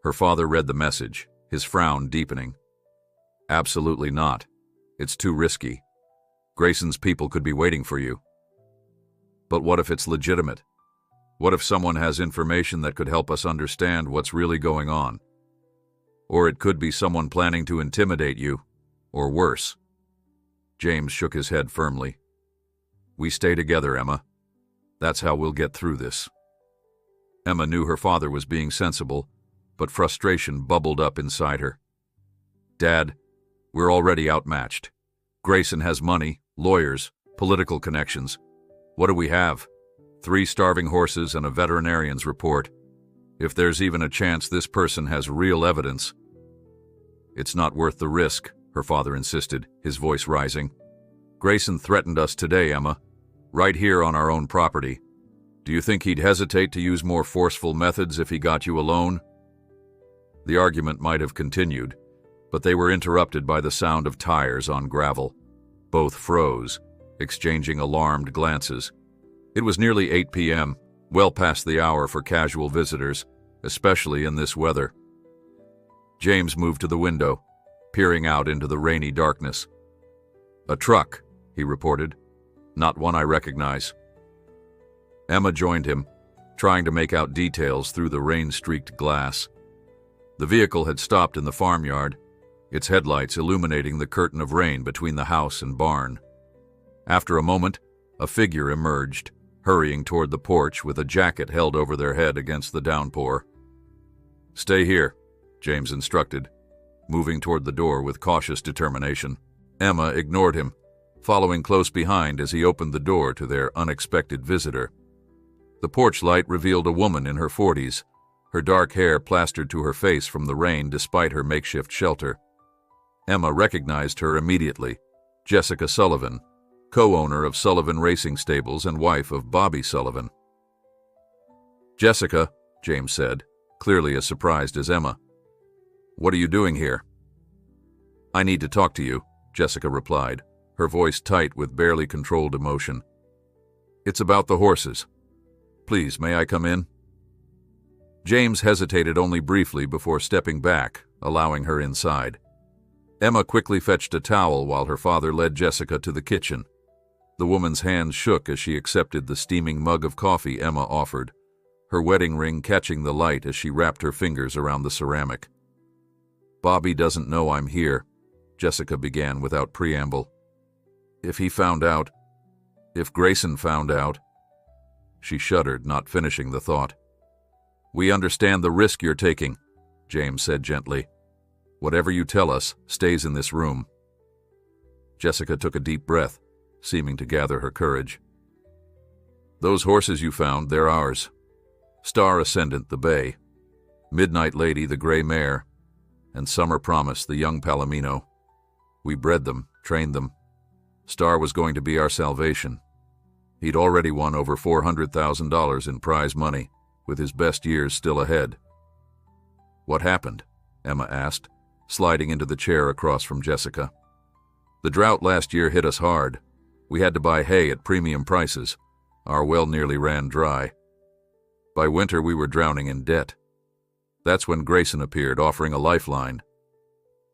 Her father read the message, his frown deepening. Absolutely not. It's too risky. Grayson's people could be waiting for you. But what if it's legitimate? What if someone has information that could help us understand what's really going on? Or it could be someone planning to intimidate you, or worse. James shook his head firmly. We stay together, Emma. That's how we'll get through this. Emma knew her father was being sensible, but frustration bubbled up inside her. Dad, we're already outmatched. Grayson has money, lawyers, political connections. What do we have? 3 starving horses and a veterinarian's report. If there's even a chance this person has real evidence. It's not worth the risk, her father insisted, his voice rising. Grayson threatened us today, Emma. Right here on our own property. Do you think he'd hesitate to use more forceful methods if he got you alone? The argument might have continued, but they were interrupted by the sound of tires on gravel. Both froze, exchanging alarmed glances. It was nearly 8 p.m., well past the hour for casual visitors, especially in this weather. James moved to the window, peering out into the rainy darkness. A truck, he reported. Not one I recognize. Emma joined him, trying to make out details through the rain-streaked glass. The vehicle had stopped in the farmyard, its headlights illuminating the curtain of rain between the house and barn. After a moment, a figure emerged, hurrying toward the porch with a jacket held over their head against the downpour. Stay here, James instructed, moving toward the door with cautious determination. Emma ignored him, following close behind as he opened the door to their unexpected visitor. The porch light revealed a woman in her 40s, her dark hair plastered to her face from the rain despite her makeshift shelter. Emma recognized her immediately, Jessica Sullivan, co-owner of Sullivan Racing Stables and wife of Bobby Sullivan. Jessica, James said, clearly as surprised as Emma. What are you doing here? I need to talk to you, Jessica replied, her voice tight with barely controlled emotion. It's about the horses. Please, may I come in? James hesitated only briefly before stepping back, allowing her inside. Emma quickly fetched a towel while her father led Jessica to the kitchen. The woman's hands shook as she accepted the steaming mug of coffee Emma offered, her wedding ring catching the light as she wrapped her fingers around the ceramic. Bobby doesn't know I'm here, Jessica began without preamble. If he found out, If Grayson found out... She shuddered, not finishing the thought. We understand the risk you're taking, James said gently. Whatever you tell us stays in this room. Jessica took a deep breath, seeming to gather her courage. Those horses you found, they're ours. Star Ascendant, the bay. Midnight Lady, the gray mare. And Summer Promise, the young Palomino. We bred them, trained them. Star was going to be our salvation. He'd already won over $400,000 in prize money, with his best years still ahead. What happened? Emma asked, sliding into the chair across from Jessica. The drought last year hit us hard. We had to buy hay at premium prices. Our well nearly ran dry. By winter, we were drowning in debt. That's when Grayson appeared, offering a lifeline.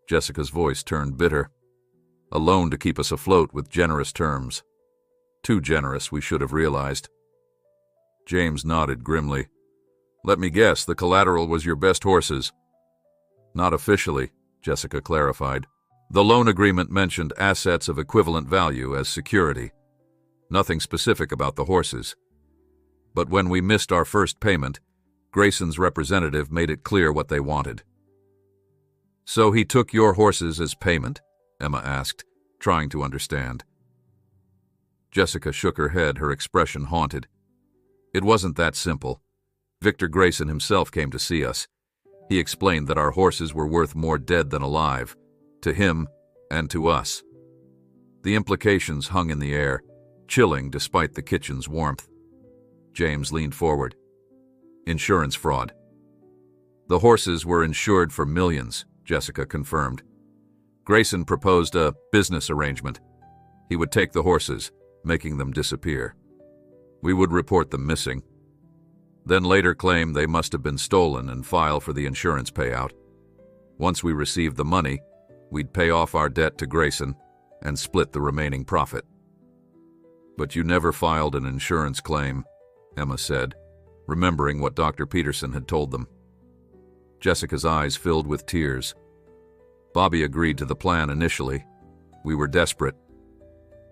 Jessica's voice turned bitter. A loan to keep us afloat with generous terms. Too generous, we should have realized. James nodded grimly. Let me guess, the collateral was your best horses. Not officially, Jessica clarified. The loan agreement mentioned assets of equivalent value as security. Nothing specific about the horses. But when we missed our first payment, Grayson's representative made it clear what they wanted. So he took your horses as payment? Emma asked, trying to understand. Jessica shook her head, her expression haunted. It wasn't that simple. Victor Grayson himself came to see us. He explained that our horses were worth more dead than alive, to him and to us. The implications hung in the air, chilling despite the kitchen's warmth. James leaned forward. Insurance fraud. The horses were insured for millions, Jessica confirmed. Grayson proposed a business arrangement. He would take the horses, making them disappear. We would report them missing. Then later claim they must have been stolen and file for the insurance payout. Once we received the money, we'd pay off our debt to Grayson and split the remaining profit. But you never filed an insurance claim, Emma said, remembering what Dr. Peterson had told them. Jessica's eyes filled with tears. Bobby agreed to the plan initially. We were desperate.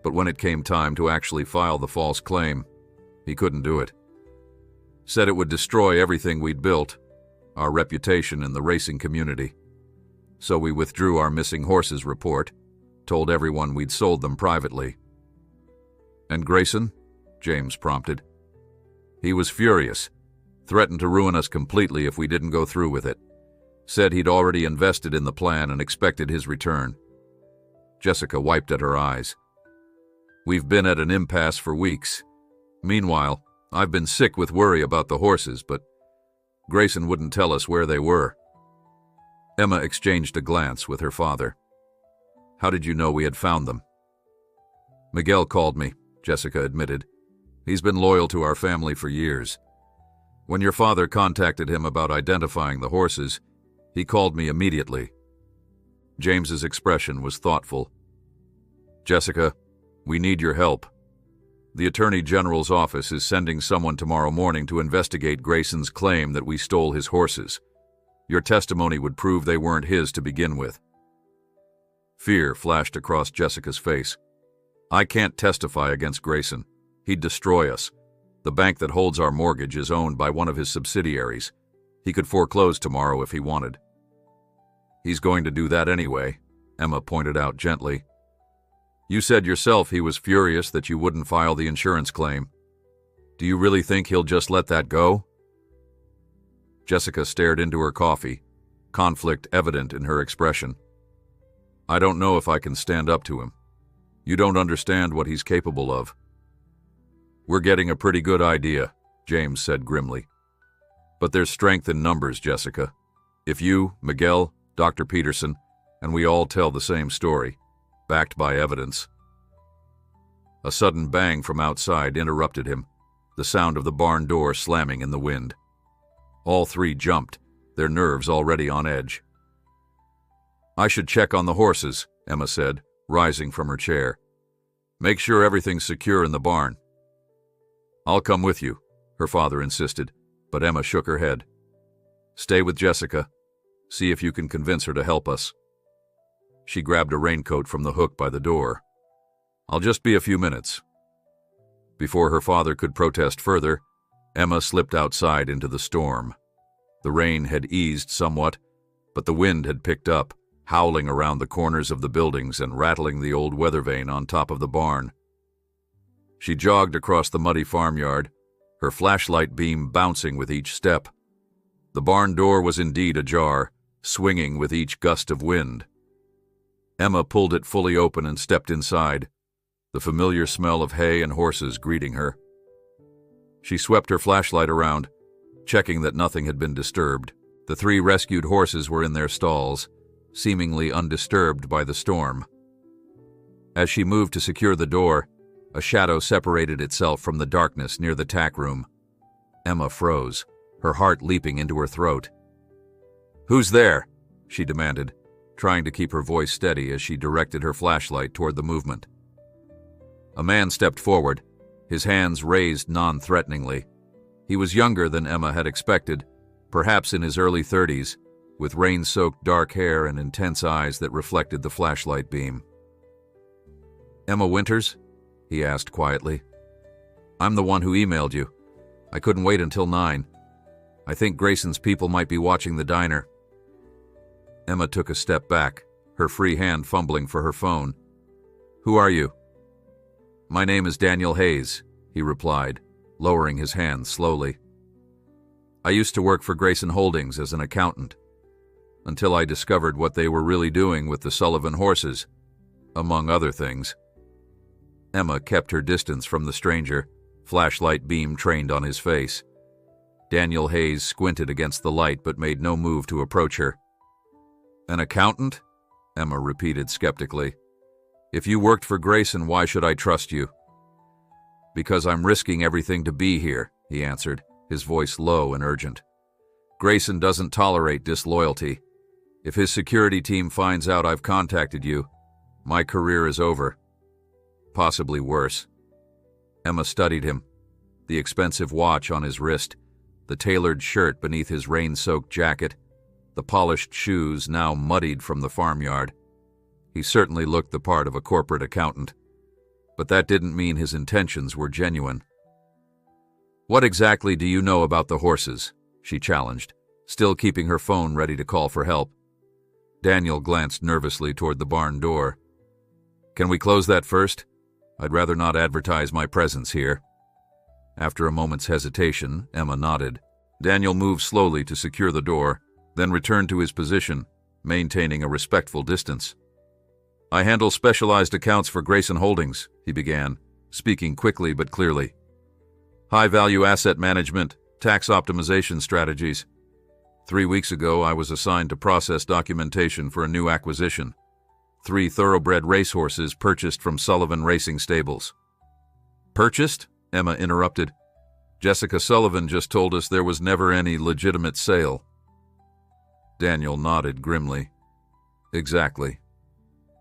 But when it came time to actually file the false claim, he couldn't do it. Said it would destroy everything we'd built, our reputation in the racing community. So we withdrew our missing horses report, told everyone we'd sold them privately. And Grayson? James prompted. He was furious, threatened to ruin us completely if we didn't go through with it. Said he'd already invested in the plan and expected his return. Jessica wiped at her eyes. We've been at an impasse for weeks. Meanwhile, I've been sick with worry about the horses, but Grayson wouldn't tell us where they were. Emma exchanged a glance with her father. How did you know we had found them? Miguel called me, Jessica admitted. He's been loyal to our family for years. When your father contacted him about identifying the horses, he called me immediately. James's expression was thoughtful. Jessica, we need your help. The Attorney General's office is sending someone tomorrow morning to investigate Grayson's claim that we stole his horses. Your testimony would prove they weren't his to begin with. Fear flashed across Jessica's face. I can't testify against Grayson. He'd destroy us. The bank that holds our mortgage is owned by one of his subsidiaries. He could foreclose tomorrow if he wanted. He's going to do that anyway, Emma pointed out gently. You said yourself he was furious that you wouldn't file the insurance claim. Do you really think he'll just let that go? Jessica stared into her coffee, conflict evident in her expression. I don't know if I can stand up to him. You don't understand what he's capable of. We're getting a pretty good idea, James said grimly. But there's strength in numbers, Jessica. If you, Miguel, Dr. Peterson, and we all tell the same story, backed by evidence. A sudden bang from outside interrupted him, the sound of the barn door slamming in the wind. All three jumped, their nerves already on edge. I should check on the horses, Emma said, rising from her chair. Make sure everything's secure in the barn. I'll come with you, her father insisted, but Emma shook her head. Stay with Jessica. See if you can convince her to help us. She grabbed a raincoat from the hook by the door. I'll just be a few minutes. Before her father could protest further, Emma slipped outside into the storm. The rain had eased somewhat, but the wind had picked up, howling around the corners of the buildings and rattling the old weather vane on top of the barn. She jogged across the muddy farmyard, her flashlight beam bouncing with each step. The barn door was indeed ajar, swinging with each gust of wind. Emma pulled it fully open and stepped inside, the familiar smell of hay and horses greeting her. She swept her flashlight around, checking that nothing had been disturbed. The 3 rescued horses were in their stalls, seemingly undisturbed by the storm. As she moved to secure the door, a shadow separated itself from the darkness near the tack room. Emma froze, her heart leaping into her throat. "Who's there?" she demanded, trying to keep her voice steady as she directed her flashlight toward the movement. A man stepped forward, his hands raised non-threateningly. He was younger than Emma had expected, perhaps in his early 30s, with rain-soaked dark hair and intense eyes that reflected the flashlight beam. "Emma Winters?" he asked quietly. "I'm the one who emailed you. I couldn't wait until 9. I think Grayson's people might be watching the diner." Emma took a step back, her free hand fumbling for her phone. "Who are you?" "My name is Daniel Hayes," he replied, lowering his hand slowly. "I used to work for Grayson Holdings as an accountant, until I discovered what they were really doing with the Sullivan horses, among other things." Emma kept her distance from the stranger, flashlight beam trained on his face. Daniel Hayes squinted against the light but made no move to approach her. "An accountant?" Emma repeated skeptically. "If you worked for Grayson, why should I trust you?" "Because I'm risking everything to be here," he answered, his voice low and urgent. "Grayson doesn't tolerate disloyalty. If his security team finds out I've contacted you, my career is over. Possibly worse." Emma studied him, the expensive watch on his wrist, the tailored shirt beneath his rain-soaked jacket, the polished shoes now muddied from the farmyard. He certainly looked the part of a corporate accountant, but that didn't mean his intentions were genuine. "What exactly do you know about the horses?" she challenged, still keeping her phone ready to call for help. Daniel glanced nervously toward the barn door. "Can we close that first? I'd rather not advertise my presence here." After a moment's hesitation, Emma nodded. Daniel moved slowly to secure the door, then returned to his position, maintaining a respectful distance. "I handle specialized accounts for Grayson Holdings," he began, speaking quickly but clearly. "High-value asset management, tax optimization strategies. 3 weeks ago, I was assigned to process documentation for a new acquisition. 3 thoroughbred racehorses purchased from Sullivan Racing Stables." "Purchased?" Emma interrupted. "Jessica Sullivan just told us there was never any legitimate sale." Daniel nodded grimly. "Exactly.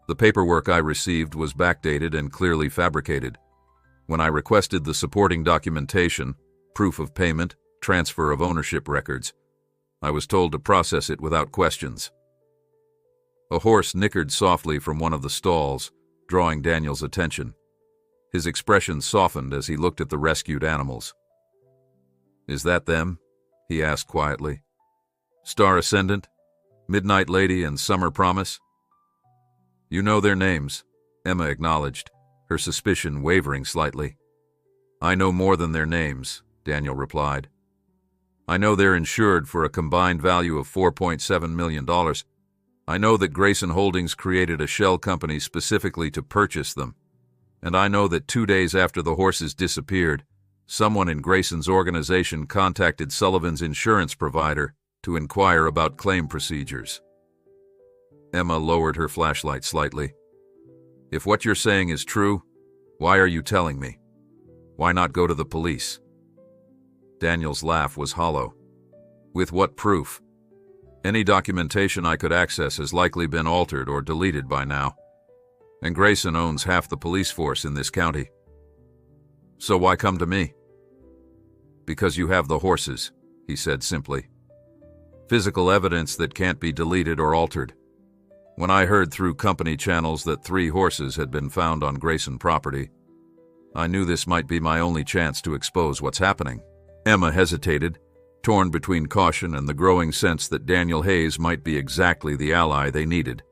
The paperwork I received was backdated and clearly fabricated. When I requested the supporting documentation, proof of payment, transfer of ownership records, I was told to process it without questions." A horse nickered softly from one of the stalls, drawing Daniel's attention. His expression softened as he looked at the rescued animals. "Is that them?" he asked quietly. "Star Ascendant, Midnight Lady, and Summer Promise?" "You know their names," Emma acknowledged, her suspicion wavering slightly. "I know more than their names," Daniel replied. "I know they're insured for a combined value of $4.7 million. I know that Grayson Holdings created a shell company specifically to purchase them. And I know that 2 days after the horses disappeared, someone in Grayson's organization contacted Sullivan's insurance provider to inquire about claim procedures." Emma lowered her flashlight slightly. "If what you're saying is true, why are you telling me? Why not go to the police?" Daniel's laugh was hollow. "With what proof? Any documentation I could access has likely been altered or deleted by now. And Grayson owns half the police force in this county. So why come to me?" "Because you have the horses," he said simply. "Physical evidence that can't be deleted or altered. When I heard through company channels that 3 horses had been found on Grayson property, I knew this might be my only chance to expose what's happening. Emma hesitated, torn between caution and the growing sense that Daniel Hayes might be exactly the ally they needed.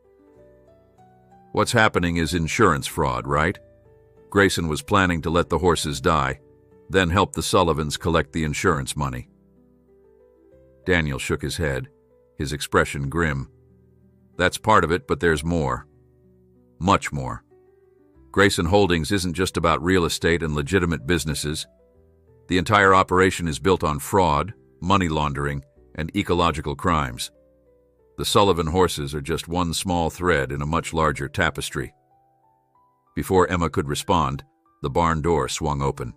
What's happening is insurance fraud, right? Grayson was planning to let the horses die, then help the Sullivans collect the insurance money. Daniel shook his head, his expression grim. That's part of it, but there's more. Much more. Grayson Holdings isn't just about real estate and legitimate businesses. The entire operation is built on fraud, money laundering, and ecological crimes. The Sullivan horses are just one small thread in a much larger tapestry. Before Emma could respond, the barn door swung open.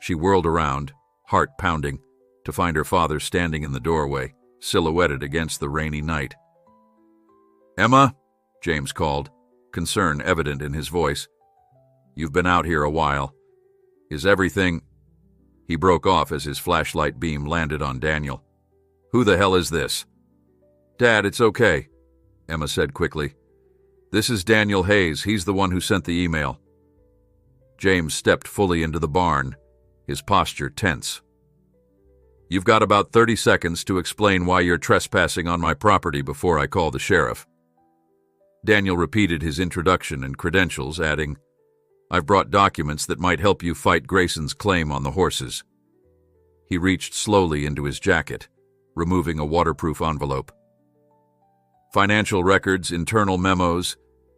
She whirled around, heart pounding, to find her father standing in the doorway, silhouetted against the rainy night. "Emma," James called, concern evident in his voice. "You've been out here a while. Is everything—" He broke off as his flashlight beam landed on Daniel. "Who the hell is this?" "Dad, it's okay," Emma said quickly. "This is Daniel Hayes. He's the one who sent the email." James stepped fully into the barn, his posture tense. "You've got about 30 seconds to explain why you're trespassing on my property before I call the sheriff." Daniel repeated his introduction and credentials, adding, "I've brought documents that might help you fight Grayson's claim on the horses." He reached slowly into his jacket, removing a waterproof envelope. "Financial records, internal memos,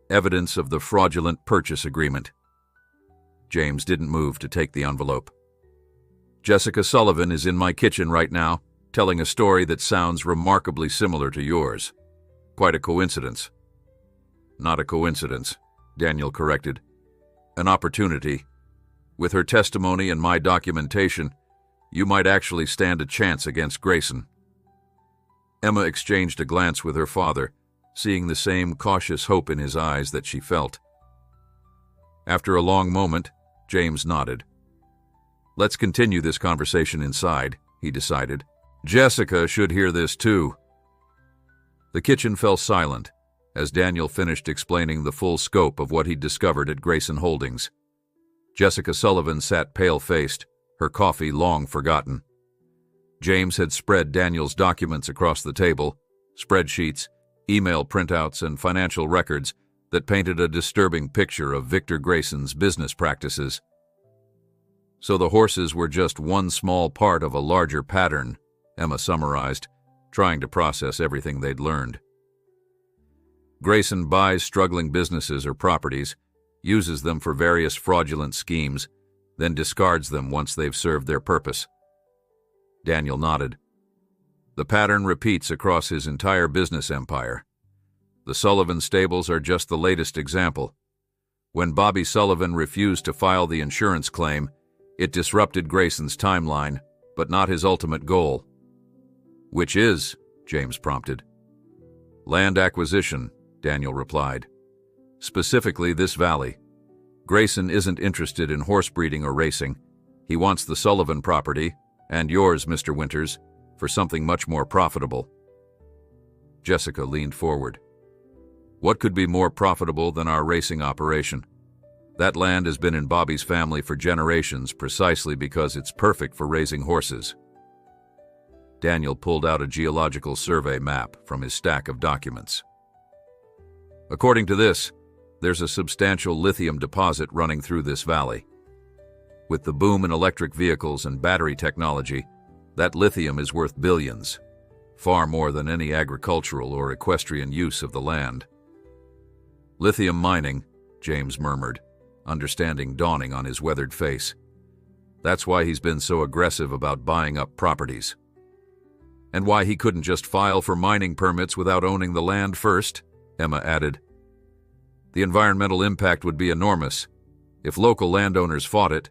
evidence of the fraudulent purchase agreement." James didn't move to take the envelope. "Jessica Sullivan is in my kitchen right now, telling a story that sounds remarkably similar to yours. Quite a coincidence." "Not a coincidence," Daniel corrected. "An opportunity. With her testimony and my documentation, you might actually stand a chance against Grayson." Emma exchanged a glance with her father, seeing the same cautious hope in his eyes that she felt. After a long moment, James nodded. "Let's continue this conversation inside," he decided. "Jessica should hear this too." The kitchen fell silent as Daniel finished explaining the full scope of what he'd discovered at Grayson Holdings. Jessica Sullivan sat pale-faced, her coffee long forgotten. James had spread Daniel's documents across the table, spreadsheets, email printouts, and financial records that painted a disturbing picture of Victor Grayson's business practices. "So the horses were just one small part of a larger pattern," Emma summarized, trying to process everything they'd learned. "Grayson buys struggling businesses or properties, uses them for various fraudulent schemes, then discards them once they've served their purpose." Daniel nodded. "The pattern repeats across his entire business empire. The Sullivan stables are just the latest example. When Bobby Sullivan refused to file the insurance claim, it disrupted Grayson's timeline, but not his ultimate goal." "Which is?" James prompted. "Land acquisition," Daniel replied. "Specifically this valley. Grayson isn't interested in horse breeding or racing. He wants the Sullivan property, and yours, Mr. Winters, for something much more profitable." Jessica leaned forward. "What could be more profitable than our racing operation? That land has been in Bobby's family for generations precisely because it's perfect for raising horses." Daniel pulled out a geological survey map from his stack of documents. "According to this, there's a substantial lithium deposit running through this valley. With the boom in electric vehicles and battery technology, that lithium is worth billions, far more than any agricultural or equestrian use of the land." "Lithium mining," James murmured, understanding dawning on his weathered face. "That's why he's been so aggressive about buying up properties." "And why he couldn't just file for mining permits without owning the land first," Emma added. "The environmental impact would be enormous if local landowners fought it."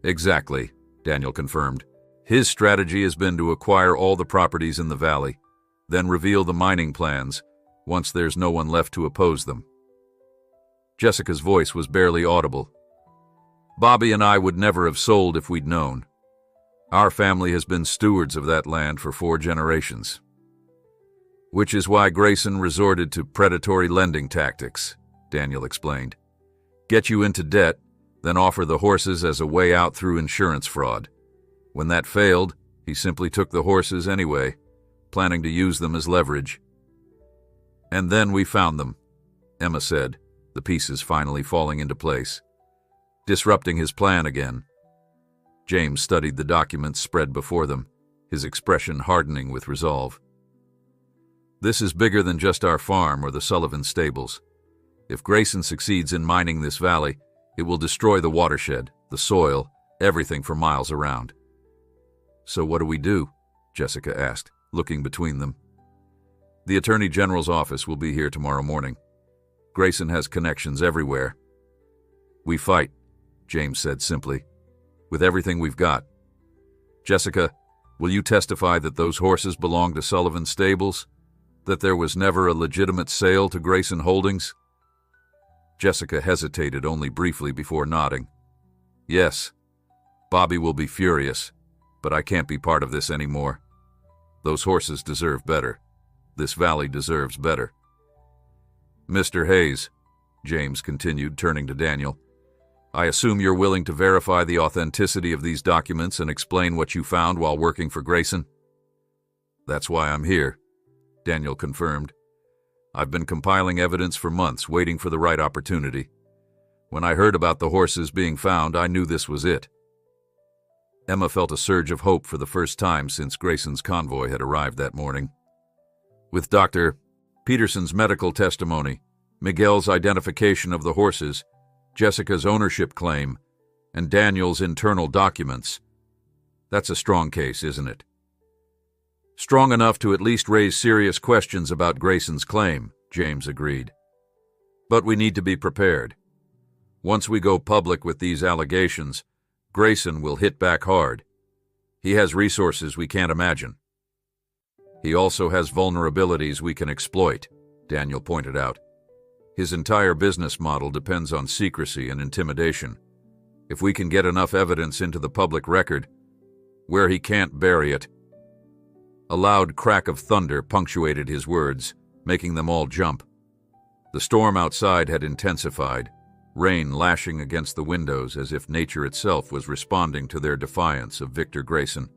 "Exactly," Daniel confirmed. "His strategy has been to acquire all the properties in the valley, then reveal the mining plans once there's no one left to oppose them." Jessica's voice was barely audible. "Bobby and I would never have sold if we'd known. Our family has been stewards of that land for 4 generations. Which is why Grayson resorted to predatory lending tactics," Daniel explained. "Get you into debt, then offer the horses as a way out through insurance fraud. When that failed, he simply took the horses anyway, planning to use them as leverage. "And then we found them," Emma said, the pieces finally falling into place. "Disrupting his plan again." James studied the documents spread before them, his expression hardening with resolve. "This is bigger than just our farm or the Sullivan stables. If Grayson succeeds in mining this valley, it will destroy the watershed, the soil, everything for miles around." "So what do we do?" Jessica asked, looking between them. "The Attorney General's office will be here tomorrow morning. Grayson has connections everywhere." "We fight," James said simply, "with everything we've got. Jessica, will you testify that those horses belong to Sullivan stables? That there was never a legitimate sale to Grayson Holdings?" Jessica hesitated only briefly before nodding. "Yes. Bobby will be furious, but I can't be part of this anymore. Those horses deserve better. This valley deserves better." "Mr. Hayes," James continued, turning to Daniel, "I assume you're willing to verify the authenticity of these documents and explain what you found while working for Grayson?" "That's why I'm here," Daniel confirmed. "I've been compiling evidence for months, waiting for the right opportunity. When I heard about the horses being found, I knew this was it." Emma felt a surge of hope for the first time since Grayson's convoy had arrived that morning. With Dr. Peterson's medical testimony, Miguel's identification of the horses, Jessica's ownership claim, and Daniel's internal documents, that's a strong case, isn't it? "Strong enough to at least raise serious questions about Grayson's claim," James agreed. "But we need to be prepared. Once we go public with these allegations, Grayson will hit back hard. He has resources we can't imagine." "He also has vulnerabilities we can exploit," Daniel pointed out. "His entire business model depends on secrecy and intimidation. If we can get enough evidence into the public record, where he can't bury it." A loud crack of thunder punctuated his words, making them all jump. The storm outside had intensified, rain lashing against the windows as if nature itself was responding to their defiance of Victor Grayson.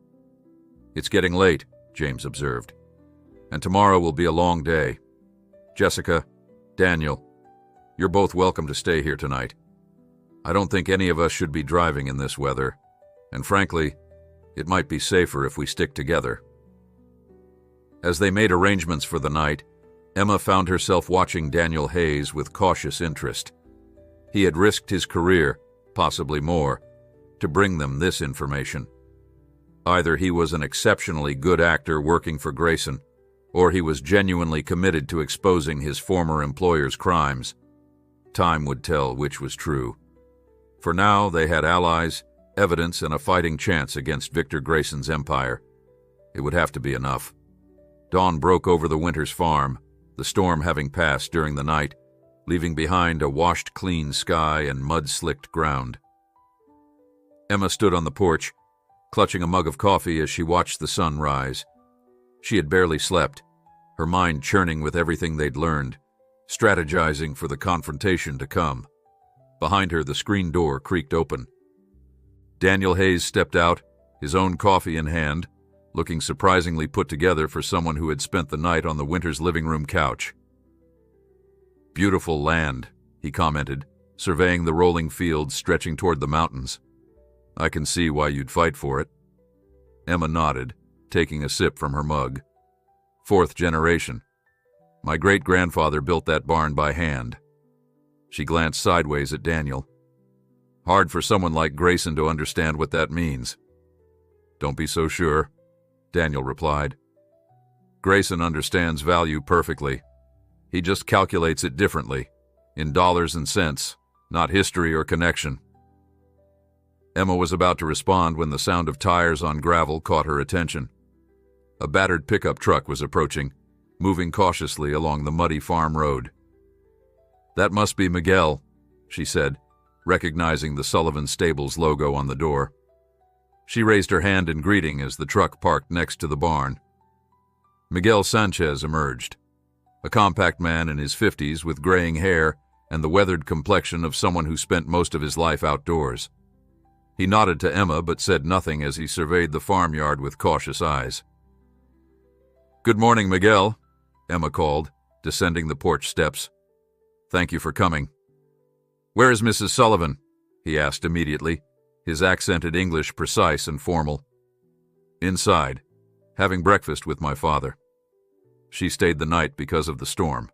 "It's getting late," James observed, "and tomorrow will be a long day. Jessica, Daniel, you're both welcome to stay here tonight. I don't think any of us should be driving in this weather, and frankly, it might be safer if we stick together." As they made arrangements for the night, Emma found herself watching Daniel Hayes with cautious interest. He had risked his career, possibly more, to bring them this information. Either he was an exceptionally good actor working for Grayson, or he was genuinely committed to exposing his former employer's crimes. Time would tell which was true. For now, they had allies, evidence, and a fighting chance against Victor Grayson's empire. It would have to be enough. Dawn broke over the Winters farm, the storm having passed during the night, leaving behind a washed-clean sky and mud-slicked ground. Emma stood on the porch, clutching a mug of coffee as she watched the sun rise. She had barely slept, her mind churning with everything they'd learned, strategizing for the confrontation to come. Behind her, the screen door creaked open. Daniel Hayes stepped out, his own coffee in hand, looking surprisingly put together for someone who had spent the night on the Winters' living room couch. "Beautiful land," he commented, surveying the rolling fields stretching toward the mountains. "I can see why you'd fight for it." Emma nodded, taking a sip from her mug. "Fourth generation. My great-grandfather built that barn by hand." She glanced sideways at Daniel. "Hard for someone like Grayson to understand what that means." "Don't be so sure," Daniel replied. "Grayson understands value perfectly. He just calculates it differently, in dollars and cents, not history or connection." Emma was about to respond when the sound of tires on gravel caught her attention. A battered pickup truck was approaching, moving cautiously along the muddy farm road. "That must be Miguel," she said, recognizing the Sullivan Stables logo on the door. She raised her hand in greeting as the truck parked next to the barn. Miguel Sanchez emerged, a compact man in his 50s with graying hair and the weathered complexion of someone who spent most of his life outdoors. He nodded to Emma but said nothing as he surveyed the farmyard with cautious eyes. "Good morning, Miguel," Emma called, descending the porch steps. "Thank you for coming." "Where is Mrs. Sullivan?" he asked immediately, his accented English precise and formal. "Inside, having breakfast with my father. She stayed the night because of the storm."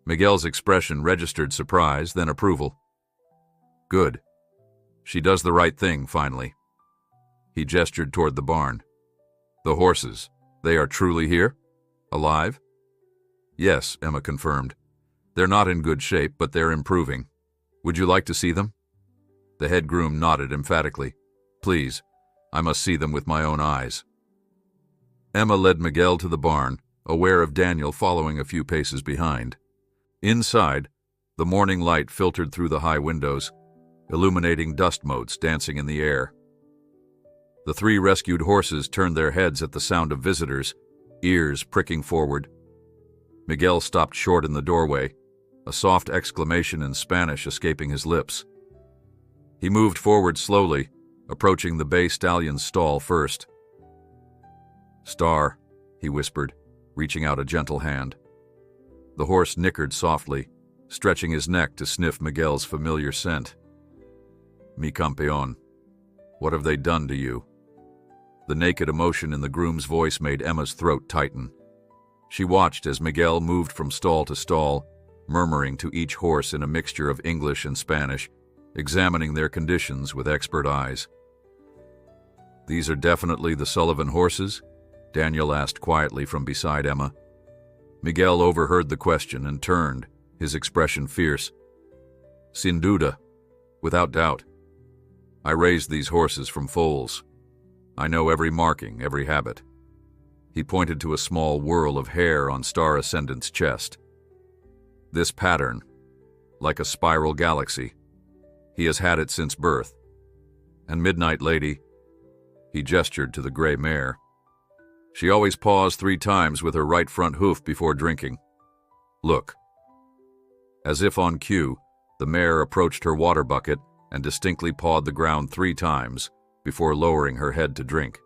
Miguel's expression registered surprise, then approval. "Good. She does the right thing, finally." He gestured toward the barn. "The horses, they are truly here? Alive?" "Yes," Emma confirmed. "They're not in good shape, but they're improving. Would you like to see them?" The head groom nodded emphatically. "Please, I must see them with my own eyes." Emma led Miguel to the barn, aware of Daniel following a few paces behind. Inside, the morning light filtered through the high windows, illuminating dust motes dancing in the air. The three rescued horses turned their heads at the sound of visitors, ears pricking forward. Miguel stopped short in the doorway, a soft exclamation in Spanish escaping his lips. He moved forward slowly, approaching the bay stallion's stall first. "Star," he whispered, reaching out a gentle hand. The horse nickered softly, stretching his neck to sniff Miguel's familiar scent. "Mi campeón, what have they done to you?" The naked emotion in the groom's voice made Emma's throat tighten. She watched as Miguel moved from stall to stall, murmuring to each horse in a mixture of English and Spanish, examining their conditions with expert eyes. "These are definitely the Sullivan horses?" Daniel asked quietly from beside Emma. Miguel overheard the question and turned, his expression fierce. "Sin duda, without doubt. I raised these horses from foals. I know every marking, every habit." He pointed to a small whorl of hair on Star Ascendant's chest. "This pattern, like a spiral galaxy. He has had it since birth. And Midnight Lady," he gestured to the gray mare, "she always paws 3 times with her right front hoof before drinking. Look." As if on cue, the mare approached her water bucket and distinctly pawed the ground 3 times before lowering her head to drink.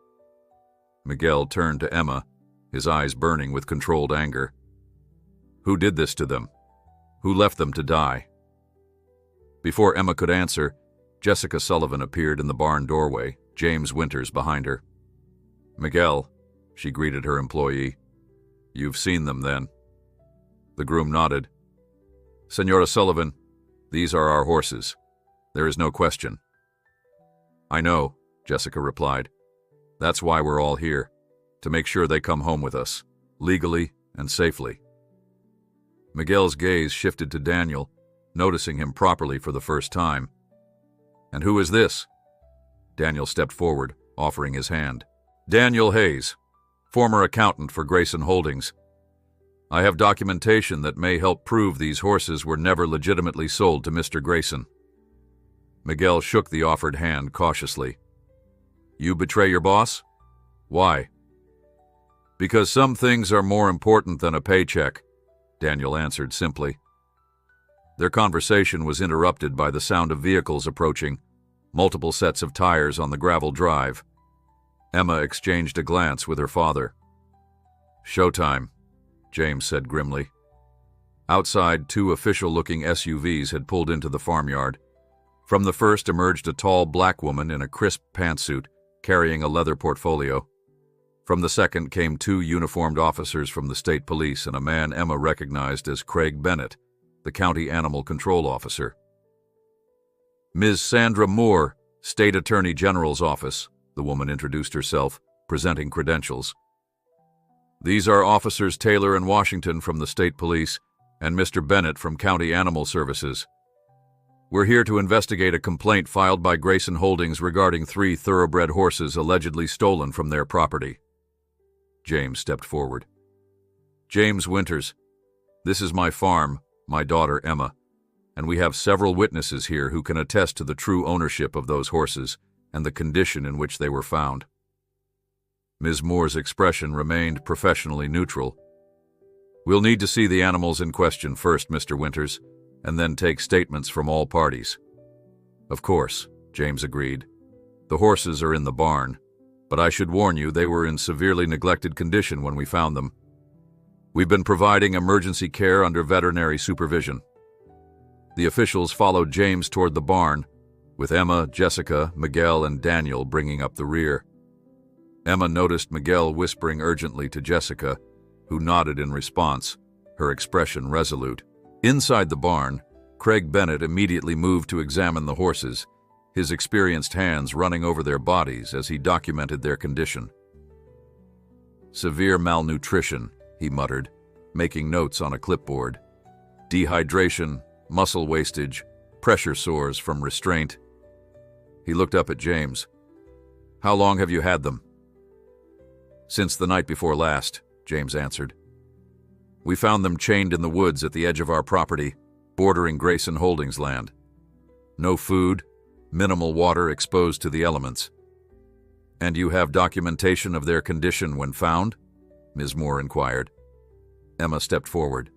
Miguel turned to Emma, his eyes burning with controlled anger. "Who did this to them? Who left them to die?" Before Emma could answer, Jessica Sullivan appeared in the barn doorway, James Winters behind her. "Miguel," she greeted her employee. "You've seen them, then?" The groom nodded. "Senora Sullivan, these are our horses. There is no question." "I know," Jessica replied. "That's why we're all here, to make sure they come home with us, legally and safely." Miguel's gaze shifted to Daniel, noticing him properly for the first time. "And who is this?" Daniel stepped forward, offering his hand. "Daniel Hayes, former accountant for Grayson Holdings. I have documentation that may help prove these horses were never legitimately sold to Mr. Grayson." Miguel shook the offered hand cautiously. "You betray your boss? Why?" "Because some things are more important than a paycheck," Daniel answered simply. Their conversation was interrupted by the sound of vehicles approaching, multiple sets of tires on the gravel drive. Emma exchanged a glance with her father. "Showtime," James said grimly. Outside, 2 official-looking SUVs had pulled into the farmyard. From the first emerged a tall black woman in a crisp pantsuit, carrying a leather portfolio. From the second came 2 uniformed officers from the state police and a man Emma recognized as Craig Bennett, the county animal control officer. "Ms. Sandra Moore, State Attorney General's office," the woman introduced herself, presenting credentials. "These are Officers Taylor and Washington from the state police and Mr. Bennett from County Animal Services. We're here to investigate a complaint filed by Grayson Holdings regarding 3 thoroughbred horses allegedly stolen from their property." James stepped forward. "James Winters, this is my farm, my daughter Emma, and we have several witnesses here who can attest to the true ownership of those horses and the condition in which they were found." Ms. Moore's expression remained professionally neutral. "We'll need to see the animals in question first, Mr. Winters, and then take statements from all parties. Of course, James agreed. The horses are in the barn, but I should warn you they were in severely neglected condition when we found them. We've been providing emergency care under veterinary supervision. The officials followed James toward the barn, with Emma, Jessica, Miguel, and Daniel bringing up the rear. Emma noticed Miguel whispering urgently to Jessica, who nodded in response, her expression resolute. Inside the barn, Craig Bennett immediately moved to examine the horses, his experienced hands running over their bodies as he documented their condition. "Severe malnutrition," he muttered, making notes on a clipboard. "Dehydration, muscle wastage, pressure sores from restraint." He looked up at James. "How long have you had them?" "Since the night before last," James answered. "We found them chained in the woods at the edge of our property, bordering Grayson Holdings land. No food, minimal water, exposed to the elements." "And you have documentation of their condition when found?" Ms. Moore inquired. Emma stepped forward.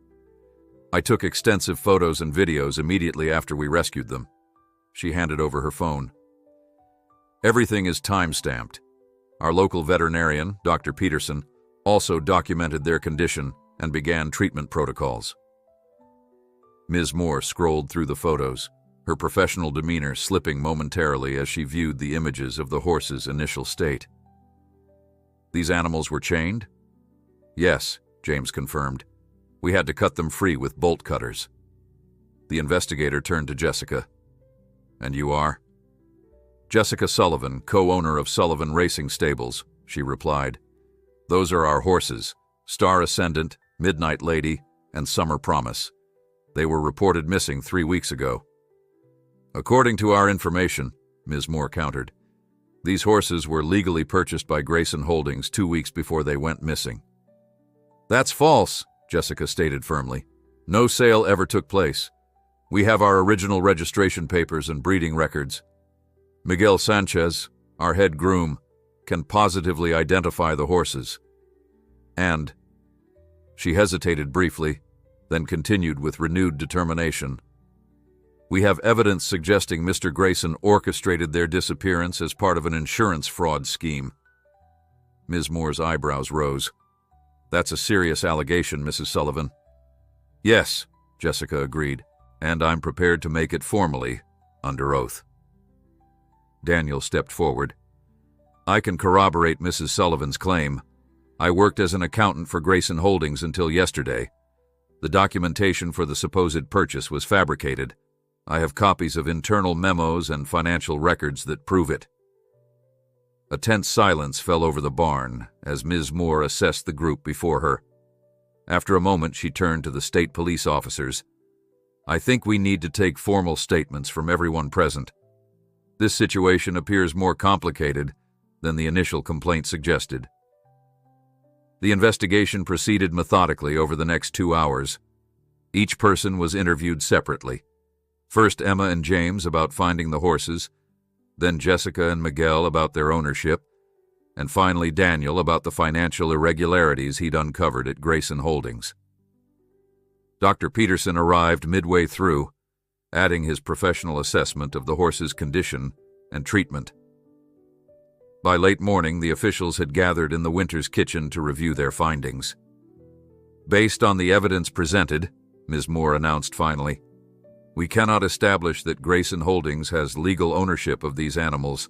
"I took extensive photos and videos immediately after we rescued them." She handed over her phone. "Everything is time-stamped. Our local veterinarian, Dr. Peterson, also documented their condition and began treatment protocols." Ms. Moore scrolled through the photos, her professional demeanor slipping momentarily as she viewed the images of the horse's initial state. "These animals were chained?" "Yes," James confirmed. "We had to cut them free with bolt cutters." The investigator turned to Jessica. "And you are?" "Jessica Sullivan, co-owner of Sullivan Racing Stables," she replied. "Those are our horses, Star Ascendant, Midnight Lady, and Summer Promise. They were reported missing 3 weeks ago." "According to our information," Ms. Moore countered, "these horses were legally purchased by Grayson Holdings 2 weeks before they went missing." "That's false," Jessica stated firmly. "No sale ever took place. We have our original registration papers and breeding records. Miguel Sanchez, our head groom, can positively identify the horses. And—" She hesitated briefly, then continued with renewed determination. "We have evidence suggesting Mr. Grayson orchestrated their disappearance as part of an insurance fraud scheme." Ms. Moore's eyebrows rose. "That's a serious allegation, Mrs. Sullivan." "Yes," Jessica agreed, "and I'm prepared to make it formally, under oath." Daniel stepped forward. "I can corroborate Mrs. Sullivan's claim. I worked as an accountant for Grayson Holdings until yesterday. The documentation for the supposed purchase was fabricated. I have copies of internal memos and financial records that prove it." A tense silence fell over the barn as Ms. Moore assessed the group before her. After a moment, she turned to the state police officers. "I think we need to take formal statements from everyone present. This situation appears more complicated than the initial complaint suggested." The investigation proceeded methodically over the next 2 hours. Each person was interviewed separately. First Emma and James about finding the horses, then Jessica and Miguel about their ownership, and finally Daniel about the financial irregularities he'd uncovered at Grayson Holdings. Dr. Peterson arrived midway through, adding his professional assessment of the horse's condition and treatment. By late morning, the officials had gathered in the Winters kitchen to review their findings. "Based on the evidence presented," Ms. Moore announced finally, "we cannot establish that Grayson Holdings has legal ownership of these animals.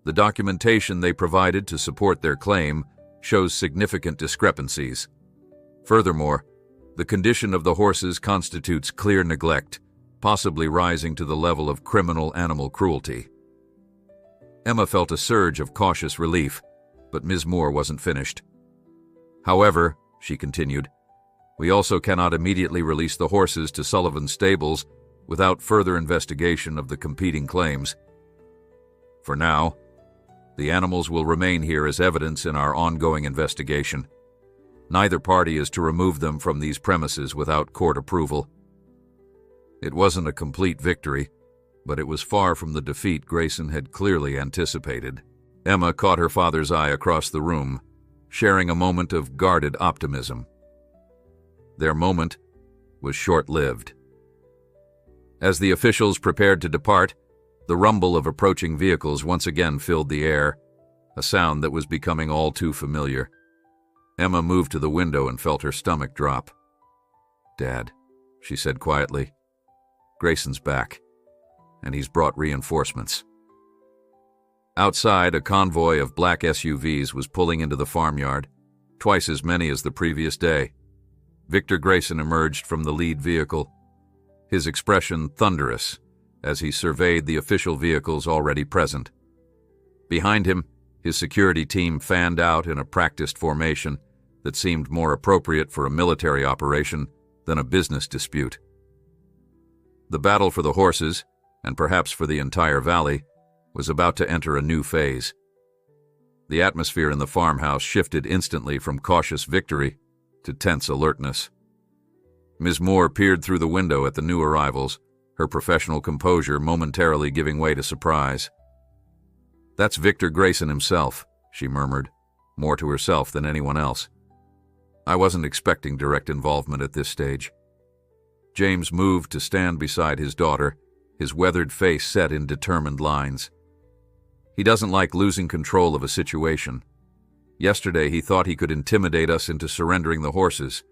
The documentation they provided to support their claim shows significant discrepancies. Furthermore, the condition of the horses constitutes clear neglect, possibly rising to the level of criminal animal cruelty." Emma felt a surge of cautious relief, but Ms. Moore wasn't finished. "However," she continued, "we also cannot immediately release the horses to Sullivan's stables without further investigation of the competing claims. For now, the animals will remain here as evidence in our ongoing investigation. Neither party is to remove them from these premises without court approval." It wasn't a complete victory, but it was far from the defeat Grayson had clearly anticipated. Emma caught her father's eye across the room, sharing a moment of guarded optimism. Their moment was short-lived. As the officials prepared to depart, the rumble of approaching vehicles once again filled the air, a sound that was becoming all too familiar. Emma moved to the window and felt her stomach drop. "Dad," she said quietly, "Grayson's back, and he's brought reinforcements." Outside, a convoy of black SUVs was pulling into the farmyard, twice as many as the previous day. Victor Grayson emerged from the lead vehicle, his expression thunderous as he surveyed the official vehicles already present. Behind him, his security team fanned out in a practiced formation that seemed more appropriate for a military operation than a business dispute. The battle for the horses, and perhaps for the entire valley, was about to enter a new phase. The atmosphere in the farmhouse shifted instantly from cautious victory to tense alertness. Ms. Moore peered through the window at the new arrivals, her professional composure momentarily giving way to surprise. "That's Victor Grayson himself," she murmured, more to herself than anyone else. "I wasn't expecting direct involvement at this stage." James moved to stand beside his daughter, his weathered face set in determined lines. He doesn't like losing control of a situation. Yesterday he thought he could intimidate us into surrendering the horses.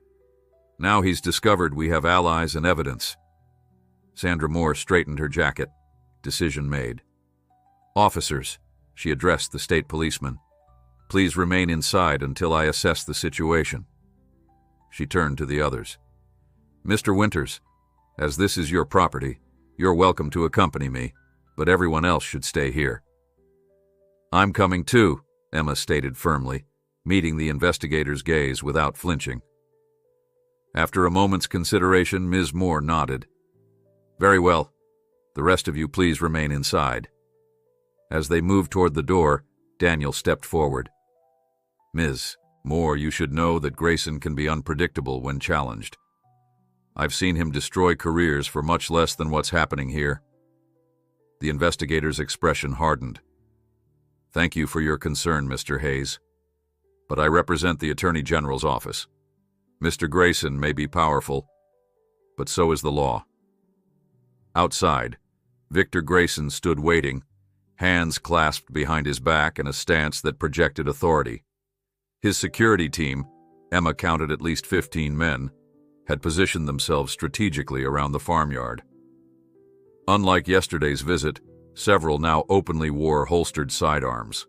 Now he's discovered we have allies and evidence. Sandra Moore straightened her jacket. Decision made. "Officers," she addressed the state policeman, "please remain inside until I assess the situation." She turned to the others. "Mr. Winters, as this is your property, you're welcome to accompany me, but everyone else should stay here." "I'm coming too," Emma stated firmly, meeting the investigator's gaze without flinching. After a moment's consideration, Ms. Moore nodded. "Very well. The rest of you please remain inside." As they moved toward the door, Daniel stepped forward. "Ms. Moore, you should know that Grayson can be unpredictable when challenged. I've seen him destroy careers for much less than what's happening here." The investigator's expression hardened. "Thank you for your concern, Mr. Hayes, but I represent the Attorney General's office. Mr. Grayson may be powerful, but so is the law." Outside, Victor Grayson stood waiting, hands clasped behind his back in a stance that projected authority. His security team, Emma counted at least 15 men, had positioned themselves strategically around the farmyard. Unlike yesterday's visit, several now openly wore holstered sidearms.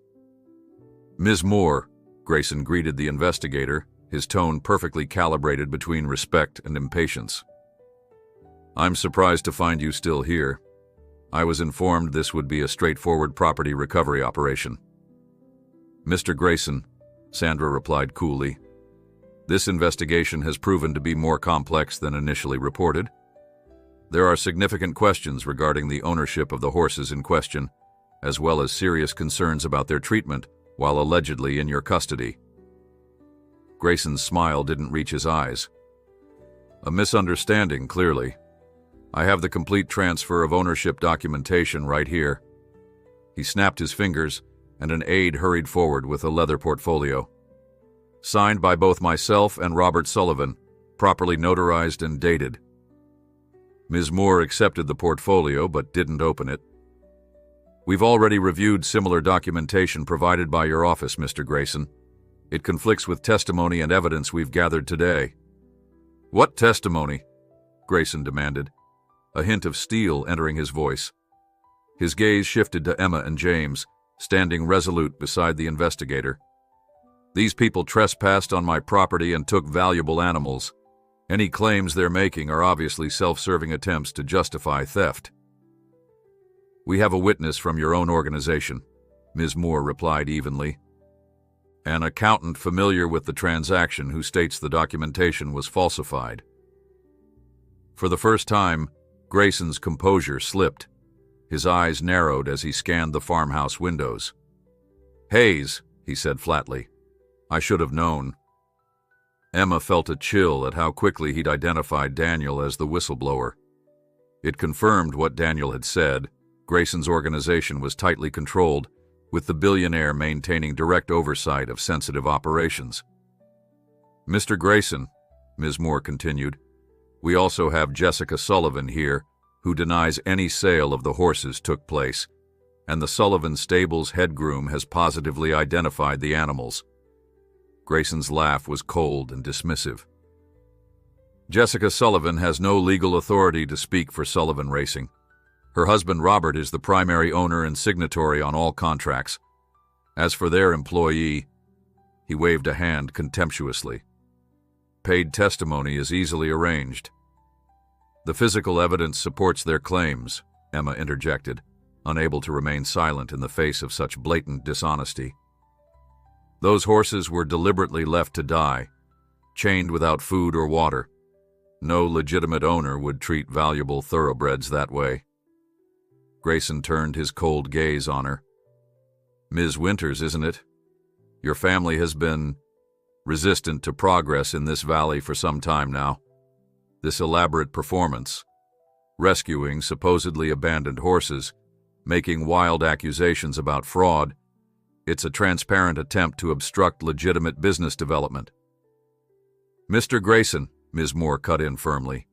"Ms. Moore," Grayson greeted the investigator, his tone perfectly calibrated between respect and impatience. "I'm surprised to find you still here. I was informed this would be a straightforward property recovery operation." "Mr. Grayson," Sandra replied coolly, "this investigation has proven to be more complex than initially reported. There are significant questions regarding the ownership of the horses in question, as well as serious concerns about their treatment while allegedly in your custody." Grayson's smile didn't reach his eyes. "A misunderstanding, clearly. I have the complete transfer of ownership documentation right here." He snapped his fingers, and an aide hurried forward with a leather portfolio. "Signed by both myself and Robert Sullivan, properly notarized and dated." Ms. Moore accepted the portfolio but didn't open it. "We've already reviewed similar documentation provided by your office, Mr. Grayson. It conflicts with testimony and evidence we've gathered today." "What testimony?" Grayson demanded, a hint of steel entering his voice. His gaze shifted to Emma and James, standing resolute beside the investigator. "These people trespassed on my property and took valuable animals. Any claims they're making are obviously self-serving attempts to justify theft." "We have a witness from your own organization," Ms. Moore replied evenly. "An accountant familiar with the transaction who states the documentation was falsified." For the first time, Grayson's composure slipped. His eyes narrowed as he scanned the farmhouse windows. "Hayes," he said flatly, "I should have known." Emma felt a chill at how quickly he'd identified Daniel as the whistleblower. It confirmed what Daniel had said. Grayson's organization was tightly controlled, with the Billionaire maintaining direct oversight of sensitive operations. "Mr. Grayson," Ms. Moore continued, "we also have Jessica Sullivan here, who denies any sale of the horses took place, and the Sullivan stable's head groom has positively identified the animals. Grayson's laugh was cold and dismissive. Jessica Sullivan has no legal authority to speak for Sullivan Racing. Her husband Robert is the primary owner and signatory on all contracts. As for their employee, he waved a hand contemptuously. Paid testimony is easily arranged. The physical evidence supports their claims, Emma interjected, unable to remain silent in the face of such blatant dishonesty. Those horses were deliberately left to die, chained without food or water. No legitimate owner would treat valuable thoroughbreds that way. Grayson turned his cold gaze on her. Ms. Winters, isn't it? Your family has been resistant to progress in this valley for some time now. This elaborate performance, rescuing supposedly abandoned horses, making wild accusations about fraud, it's a transparent attempt to obstruct legitimate business development. Mr. Grayson, Ms. Moore cut in firmly,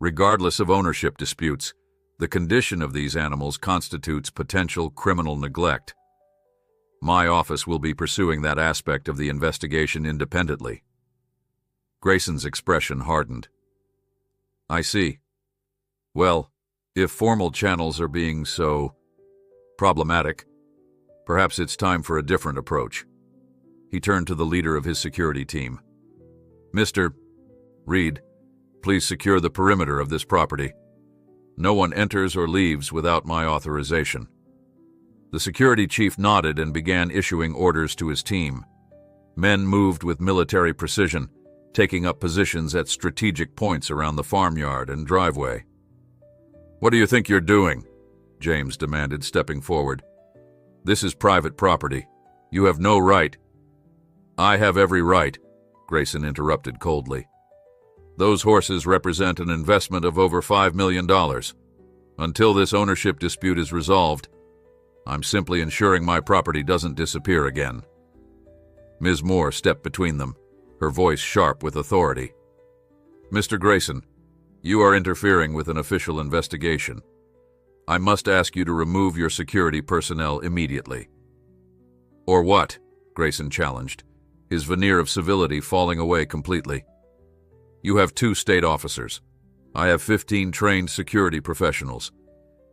regardless of ownership disputes, the condition of these animals constitutes potential criminal neglect. My office will be pursuing that aspect of the investigation independently. Grayson's expression hardened. I see. Well, if formal channels are being so problematic, perhaps it's time for a different approach. He turned to the leader of his security team. Mr. Reed, please secure the perimeter of this property. No one enters or leaves without my authorization. The security chief nodded and began issuing orders to his team. Men moved with military precision, taking up positions at strategic points around the farmyard and driveway. What do you think you're doing? James demanded, stepping forward. This is private property. You have no right. I have every right, Grayson interrupted coldly. Those horses represent an investment of over $5 million. Until this ownership dispute is resolved, I'm simply ensuring my property doesn't disappear again. Ms. Moore stepped between them, her voice sharp with authority. Mr. Grayson, you are interfering with an official investigation. I must ask you to remove your security personnel immediately. Or what? Grayson challenged, his veneer of civility falling away completely. You have 2 state officers. I have 15 trained security professionals.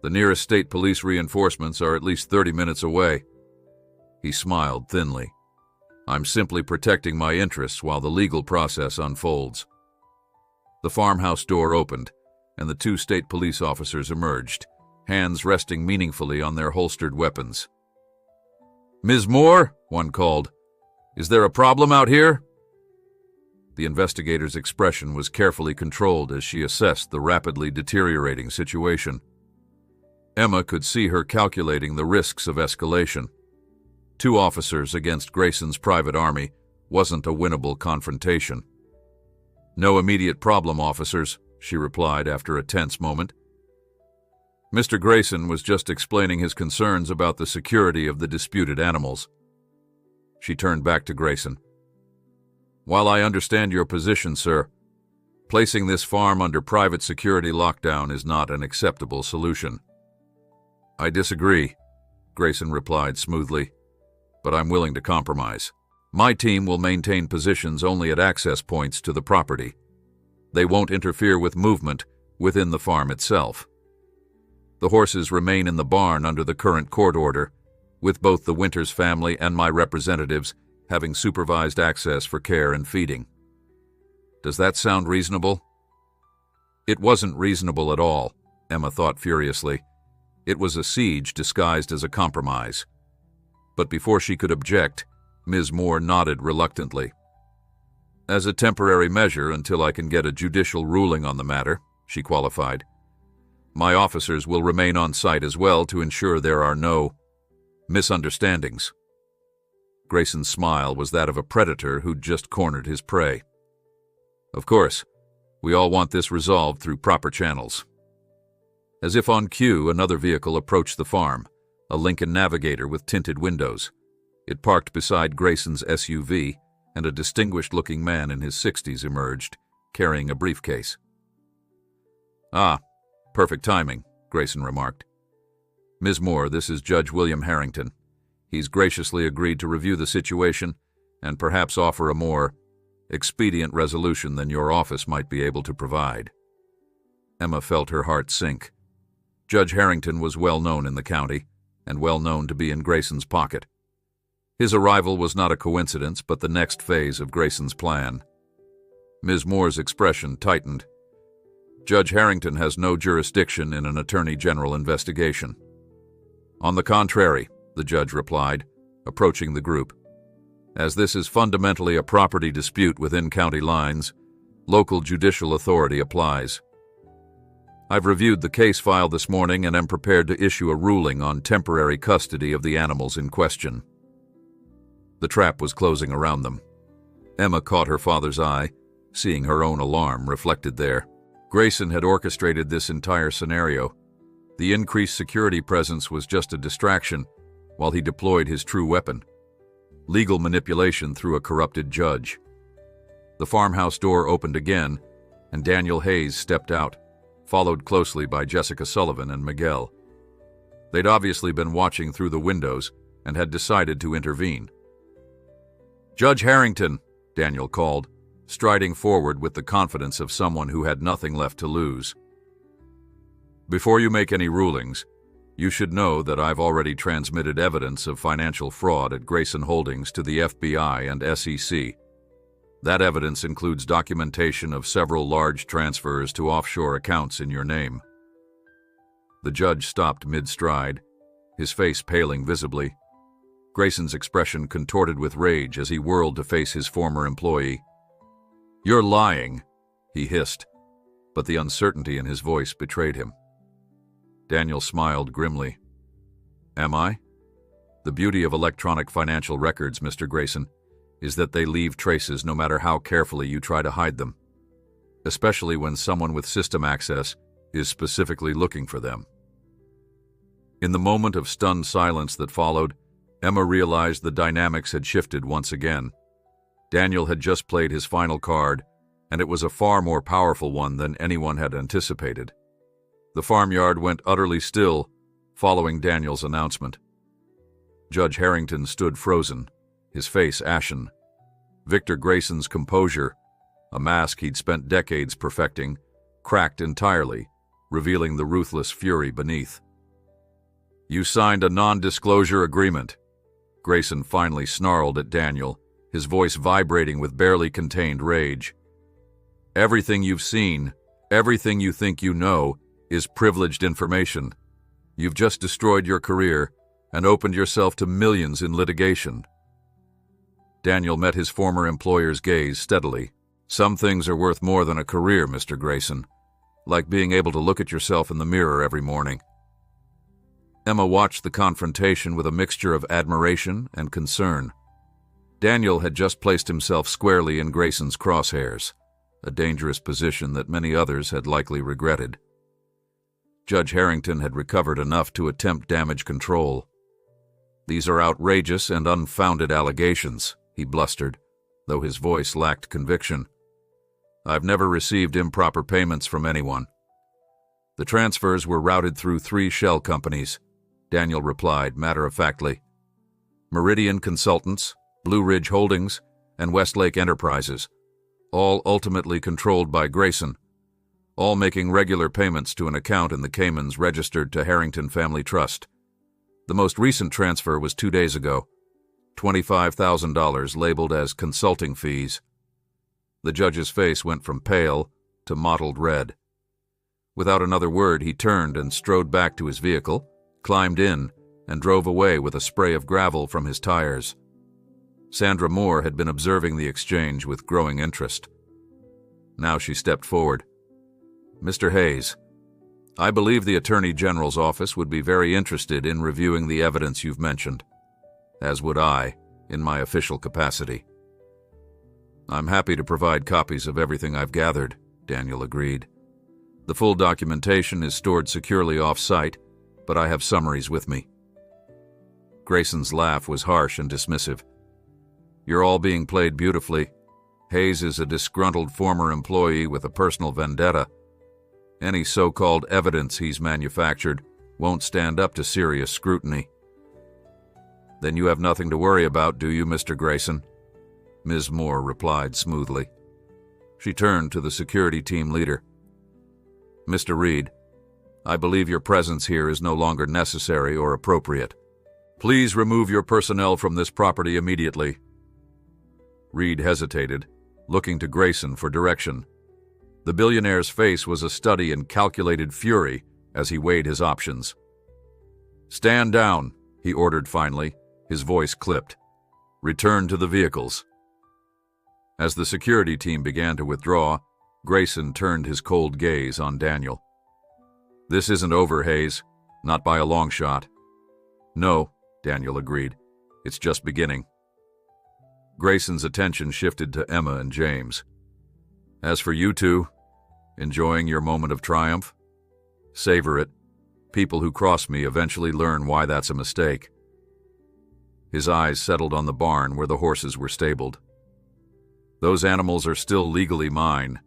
The nearest state police reinforcements are at least 30 minutes away. He smiled thinly. I'm simply protecting my interests while the legal process unfolds. The farmhouse door opened, and the 2 state police officers emerged, hands resting meaningfully on their holstered weapons. Ms. Moore, one called, is there a problem out here? The investigator's expression was carefully controlled as she assessed the rapidly deteriorating situation. Emma could see her calculating the risks of escalation. 2 officers against Grayson's private army wasn't a winnable confrontation. No immediate problem, officers, she replied after a tense moment. Mr. Grayson was just explaining his concerns about the security of the disputed animals. She turned back to Grayson. While I understand your position, sir, placing this farm under private security lockdown is not an acceptable solution. I disagree, Grayson replied smoothly, but I'm willing to compromise. My team will maintain positions only at access points to the property. They won't interfere with movement within the farm itself. The horses remain in the barn under the current court order, with both the Winters family and my representatives having supervised access for care and feeding. Does that sound reasonable? It wasn't reasonable at all, Emma thought furiously. It was a siege disguised as a compromise. But before she could object, Ms. Moore nodded reluctantly. As a temporary measure until I can get a judicial ruling on the matter, she qualified. My officers will remain on site as well to ensure there are no misunderstandings. Grayson's smile was that of a predator who'd just cornered his prey. Of course, we all want this resolved through proper channels. As if on cue, another vehicle approached the farm, a Lincoln Navigator with tinted windows. It parked beside Grayson's SUV, and a distinguished-looking man in his 60s emerged, carrying a briefcase. Ah, Perfect timing, Grayson remarked. Ms. Moore, this is Judge William Harrington. He's graciously agreed to review the situation and perhaps offer a more expedient resolution than your office might be able to provide. Emma felt her heart sink. Judge Harrington was well known in the county, and well known to be in Grayson's pocket. His arrival was not a coincidence, but the next phase of Grayson's plan. Ms. Moore's expression tightened. Judge Harrington has no jurisdiction in an Attorney General investigation. On the contrary, the judge replied, approaching the group. As this is fundamentally a property dispute within county lines, local judicial authority applies. I've reviewed the case file this morning and am prepared to issue a ruling on temporary custody of the animals in question. The trap was closing around them. Emma caught her father's eye, seeing her own alarm reflected there. Grayson had orchestrated this entire scenario. The increased security presence was just a distraction, while he deployed his true weapon: legal manipulation through a corrupted judge. The farmhouse door opened again, and Daniel Hayes stepped out, followed closely by Jessica Sullivan and Miguel. They'd obviously been watching through the windows and had decided to intervene. "Judge Harrington," Daniel called, striding forward with the confidence of someone who had nothing left to lose. "Before you make any rulings, you should know that I've already transmitted evidence of financial fraud at Grayson Holdings to the FBI and SEC. That evidence includes documentation of several large transfers to offshore accounts in your name." The judge stopped mid-stride, his face paling visibly. Grayson's expression contorted with rage as he whirled to face his former employee. "You're lying," he hissed, but the uncertainty in his voice betrayed him. Daniel smiled grimly. "Am I? The beauty of electronic financial records, Mr. Grayson, is that they leave traces no matter how carefully you try to hide them, especially when someone with system access is specifically looking for them." In the moment of stunned silence that followed, Emma realized the dynamics had shifted once again. Daniel had just played his final card, and it was a far more powerful one than anyone had anticipated. The farmyard went utterly still, following Daniel's announcement. Judge Harrington stood frozen, his face ashen. Victor Grayson's composure, a mask he'd spent decades perfecting, cracked entirely, revealing the ruthless fury beneath. "You signed a non-disclosure agreement," Grayson finally snarled at Daniel, his voice vibrating with barely contained rage. "Everything you've seen, everything you think you know, is privileged information. You've just destroyed your career and opened yourself to millions in litigation." Daniel met his former employer's gaze steadily. "Some things are worth more than a career, Mr. Grayson, like being able to look at yourself in the mirror every morning." Emma watched the confrontation with a mixture of admiration and concern. Daniel had just placed himself squarely in Grayson's crosshairs, a dangerous position that many others had likely regretted. Judge Harrington had recovered enough to attempt damage control. "These are outrageous and unfounded allegations," he blustered, though his voice lacked conviction. "I've never received improper payments from anyone." "The transfers were routed through 3 shell companies," Daniel replied matter-of-factly. "Meridian Consultants, Blue Ridge Holdings, and Westlake Enterprises, all ultimately controlled by Grayson, all making regular payments to an account in the Caymans registered to Harrington Family Trust. The most recent transfer was 2 days ago, $25,000 labeled as consulting fees." The judge's face went from pale to mottled red. Without another word, he turned and strode back to his vehicle, climbed in, and drove away with a spray of gravel from his tires. Sandra Moore had been observing the exchange with growing interest. Now she stepped forward. "Mr. Hayes, I believe the Attorney General's office would be very interested in reviewing the evidence you've mentioned, as would I, in my official capacity." "I'm happy to provide copies of everything I've gathered," Daniel agreed. "The full documentation is stored securely off-site, but I have summaries with me." Grayson's laugh was harsh and dismissive. "You're all being played beautifully. Hayes is a disgruntled former employee with a personal vendetta. Any so-called evidence he's manufactured won't stand up to serious scrutiny. Then you have nothing to worry about, do you, Mr. Grayson? Ms. Moore replied smoothly. She turned to the security team leader. Mr. Reed, I believe your presence here is no longer necessary or appropriate. Please remove your personnel from this property immediately. Reed hesitated, looking to Grayson for direction. The billionaire's face was a study in calculated fury as he weighed his options. Stand down, he ordered finally, his voice clipped. Return to the vehicles. As the security team began to withdraw, Grayson turned his cold gaze on Daniel. This isn't over, Hayes. Not by a long shot. No, Daniel agreed. It's just beginning. Grayson's attention shifted to Emma and James. As for you two, enjoying your moment of triumph? Savor it. People who cross me eventually learn why that's a mistake. His eyes settled on the barn where the horses were stabled. Those animals are still legally mine.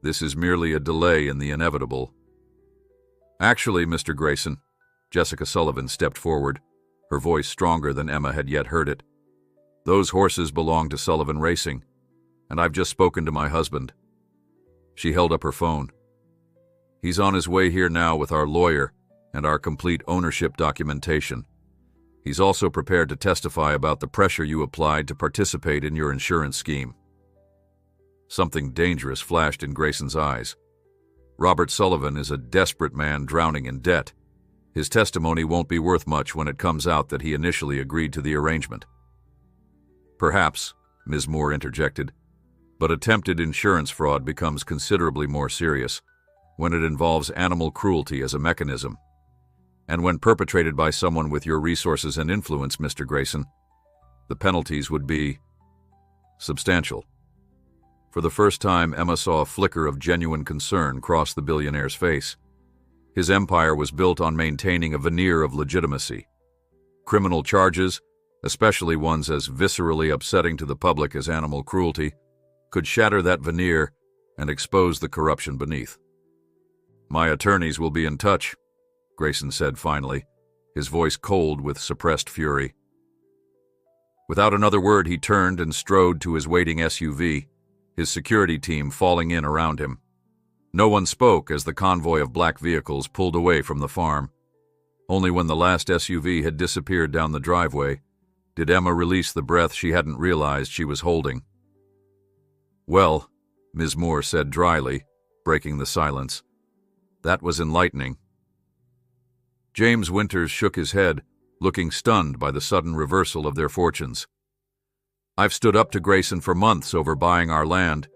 This is merely a delay in the inevitable. Actually, Mr. Grayson, Jessica Sullivan stepped forward, her voice stronger than Emma had yet heard it. Those horses belong to Sullivan Racing, and I've just spoken to my husband. She held up her phone. He's on his way here now with our lawyer and our complete ownership documentation. He's also prepared to testify about the pressure you applied to participate in your insurance scheme. Something dangerous flashed in Grayson's eyes. Robert Sullivan is a desperate man drowning in debt. His testimony won't be worth much when it comes out that he initially agreed to the arrangement. Perhaps, Ms. Moore interjected, but attempted insurance fraud becomes considerably more serious when it involves animal cruelty as a mechanism. And when perpetrated by someone with your resources and influence, Mr. Grayson, the penalties would be substantial. For the first time, Emma saw a flicker of genuine concern cross the billionaire's face. His empire was built on maintaining a veneer of legitimacy. Criminal charges, especially ones as viscerally upsetting to the public as animal cruelty, could shatter that veneer and expose the corruption beneath. My attorneys will be in touch, Grayson said finally, his voice cold with suppressed fury. Without another word, he turned and strode to his waiting SUV, his security team falling in around him. No one spoke as the convoy of black vehicles pulled away from the farm. Only when the last SUV had disappeared down the driveway did Emma release the breath she hadn't realized she was holding. Well, Ms. Moore said dryly, breaking the silence, that was enlightening. James Winters shook his head, looking stunned by the sudden reversal of their fortunes. I've stood up to Grayson for months over buying our land,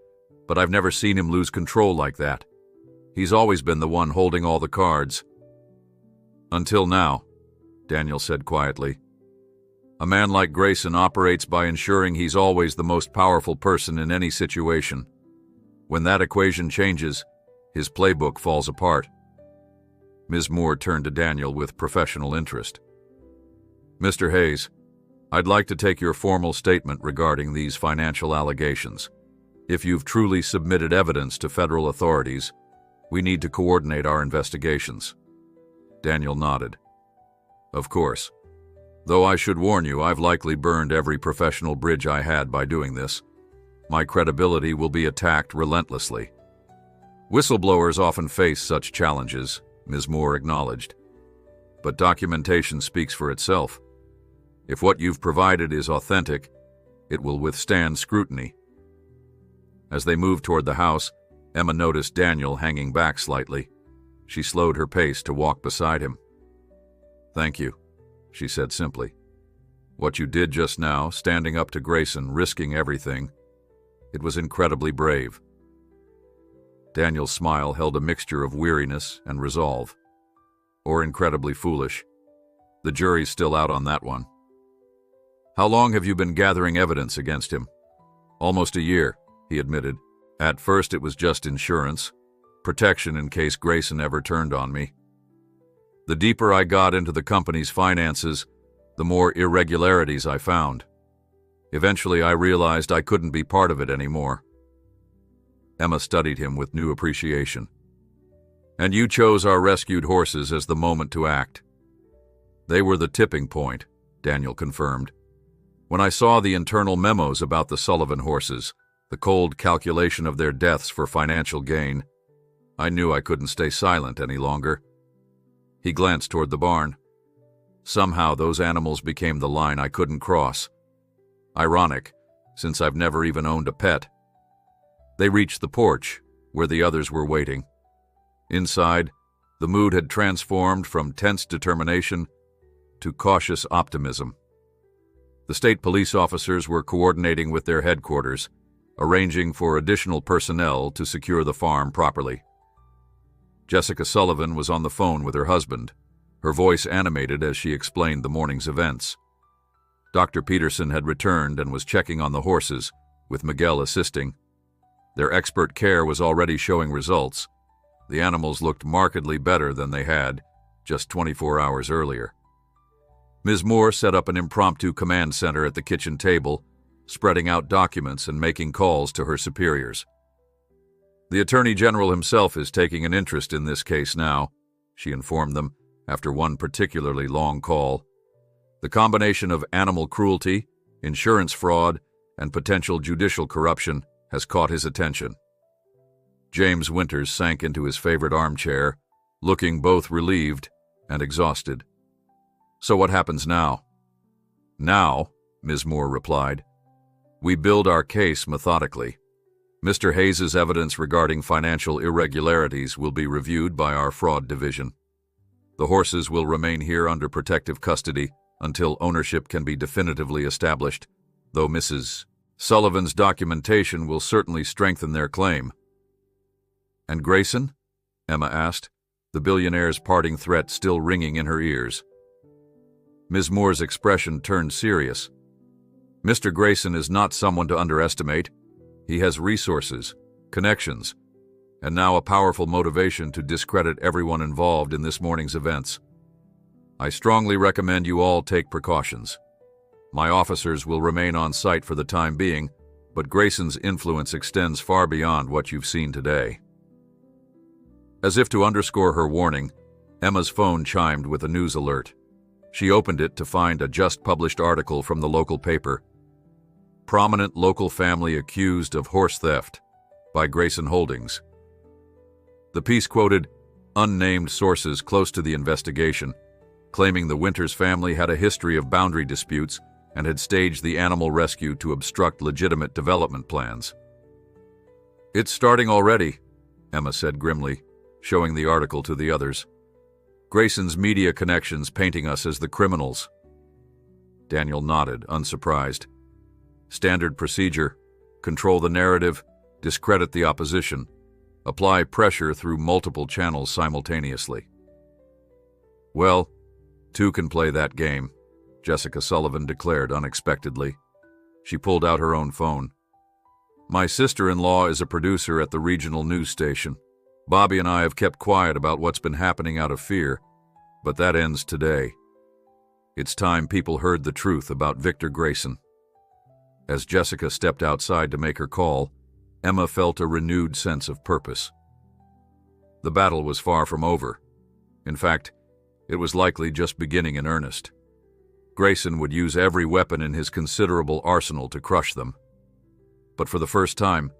but I've never seen him lose control like that. He's always been the one holding all the cards. Until now, Daniel said quietly. A man like Grayson operates by ensuring he's always the most powerful person in any situation. When that equation changes, his playbook falls apart. Ms. Moore turned to Daniel with professional interest. Mr. Hayes, I'd like to take your formal statement regarding these financial allegations. If you've truly submitted evidence to federal authorities, we need to coordinate our investigations. Daniel nodded. Of course. Though I should warn you, I've likely burned every professional bridge I had by doing this. My credibility will be attacked relentlessly. Whistleblowers often face such challenges, Ms. Moore acknowledged. But documentation speaks for itself. If what you've provided is authentic, it will withstand scrutiny. As they moved toward the house, Emma noticed Daniel hanging back slightly. She slowed her pace to walk beside him. Thank you, she said simply. What you did just now, standing up to Grayson, risking everything, it was incredibly brave. Daniel's smile held a mixture of weariness and resolve. Or incredibly foolish. The jury's still out on that one. How long have you been gathering evidence against him? Almost a year, he admitted. At first it was just insurance, protection in case Grayson ever turned on me. The deeper I got into the company's finances, the more irregularities I found. Eventually I realized I couldn't be part of it anymore. Emma studied him with new appreciation. And you chose our rescued horses as the moment to act. They were the tipping point, Daniel confirmed. When I saw the internal memos about the Sullivan horses, the cold calculation of their deaths for financial gain, I knew I couldn't stay silent any longer. He glanced toward the barn. Somehow those animals became the line I couldn't cross. Ironic, since I've never even owned a pet. They reached the porch, where the others were waiting. Inside, the mood had transformed from tense determination to cautious optimism. The state police officers were coordinating with their headquarters, arranging for additional personnel to secure the farm properly. Jessica Sullivan was on the phone with her husband, her voice animated as she explained the morning's events. Dr. Peterson had returned and was checking on the horses, with Miguel assisting. Their expert care was already showing results. The animals looked markedly better than they had just 24 hours earlier. Ms. Moore set up an impromptu command center at the kitchen table, spreading out documents and making calls to her superiors. The Attorney General himself is taking an interest in this case now, she informed them after one particularly long call. The combination of animal cruelty, insurance fraud, and potential judicial corruption has caught his attention. James Winters sank into his favorite armchair, looking both relieved and exhausted. So what happens now? Now, Ms. Moore replied, we build our case methodically. Mr. Hayes's evidence regarding financial irregularities will be reviewed by our fraud division. The horses will remain here under protective custody until ownership can be definitively established, though Mrs. Sullivan's documentation will certainly strengthen their claim. And Grayson? Emma asked, the billionaire's parting threat still ringing in her ears. Ms. Moore's expression turned serious. Mr. Grayson is not someone to underestimate. He has resources, connections, and now a powerful motivation to discredit everyone involved in this morning's events. I strongly recommend you all take precautions. My officers will remain on site for the time being, but Grayson's influence extends far beyond what you've seen today. As if to underscore her warning, Emma's phone chimed with a news alert. She opened it to find a just-published article from the local paper. Prominent local family accused of horse theft by Grayson Holdings. The piece quoted unnamed sources close to the investigation, claiming the Winters family had a history of boundary disputes and had staged the animal rescue to obstruct legitimate development plans. It's starting already, Emma said grimly, showing the article to the others. Grayson's media connections painting us as the criminals. Daniel nodded, unsurprised. Standard procedure: control the narrative, discredit the opposition, apply pressure through multiple channels simultaneously. Well, two can play that game, Jessica Sullivan declared unexpectedly. She pulled out her own phone. My sister-in-law is a producer at the regional news station. Bobby and I have kept quiet about what's been happening out of fear, but that ends today. It's time people heard the truth about Victor Grayson. As Jessica stepped outside to make her call, Emma felt a renewed sense of purpose. The battle was far from over. In fact, it was likely just beginning in earnest. Grayson would use every weapon in his considerable arsenal to crush them. But for the first time,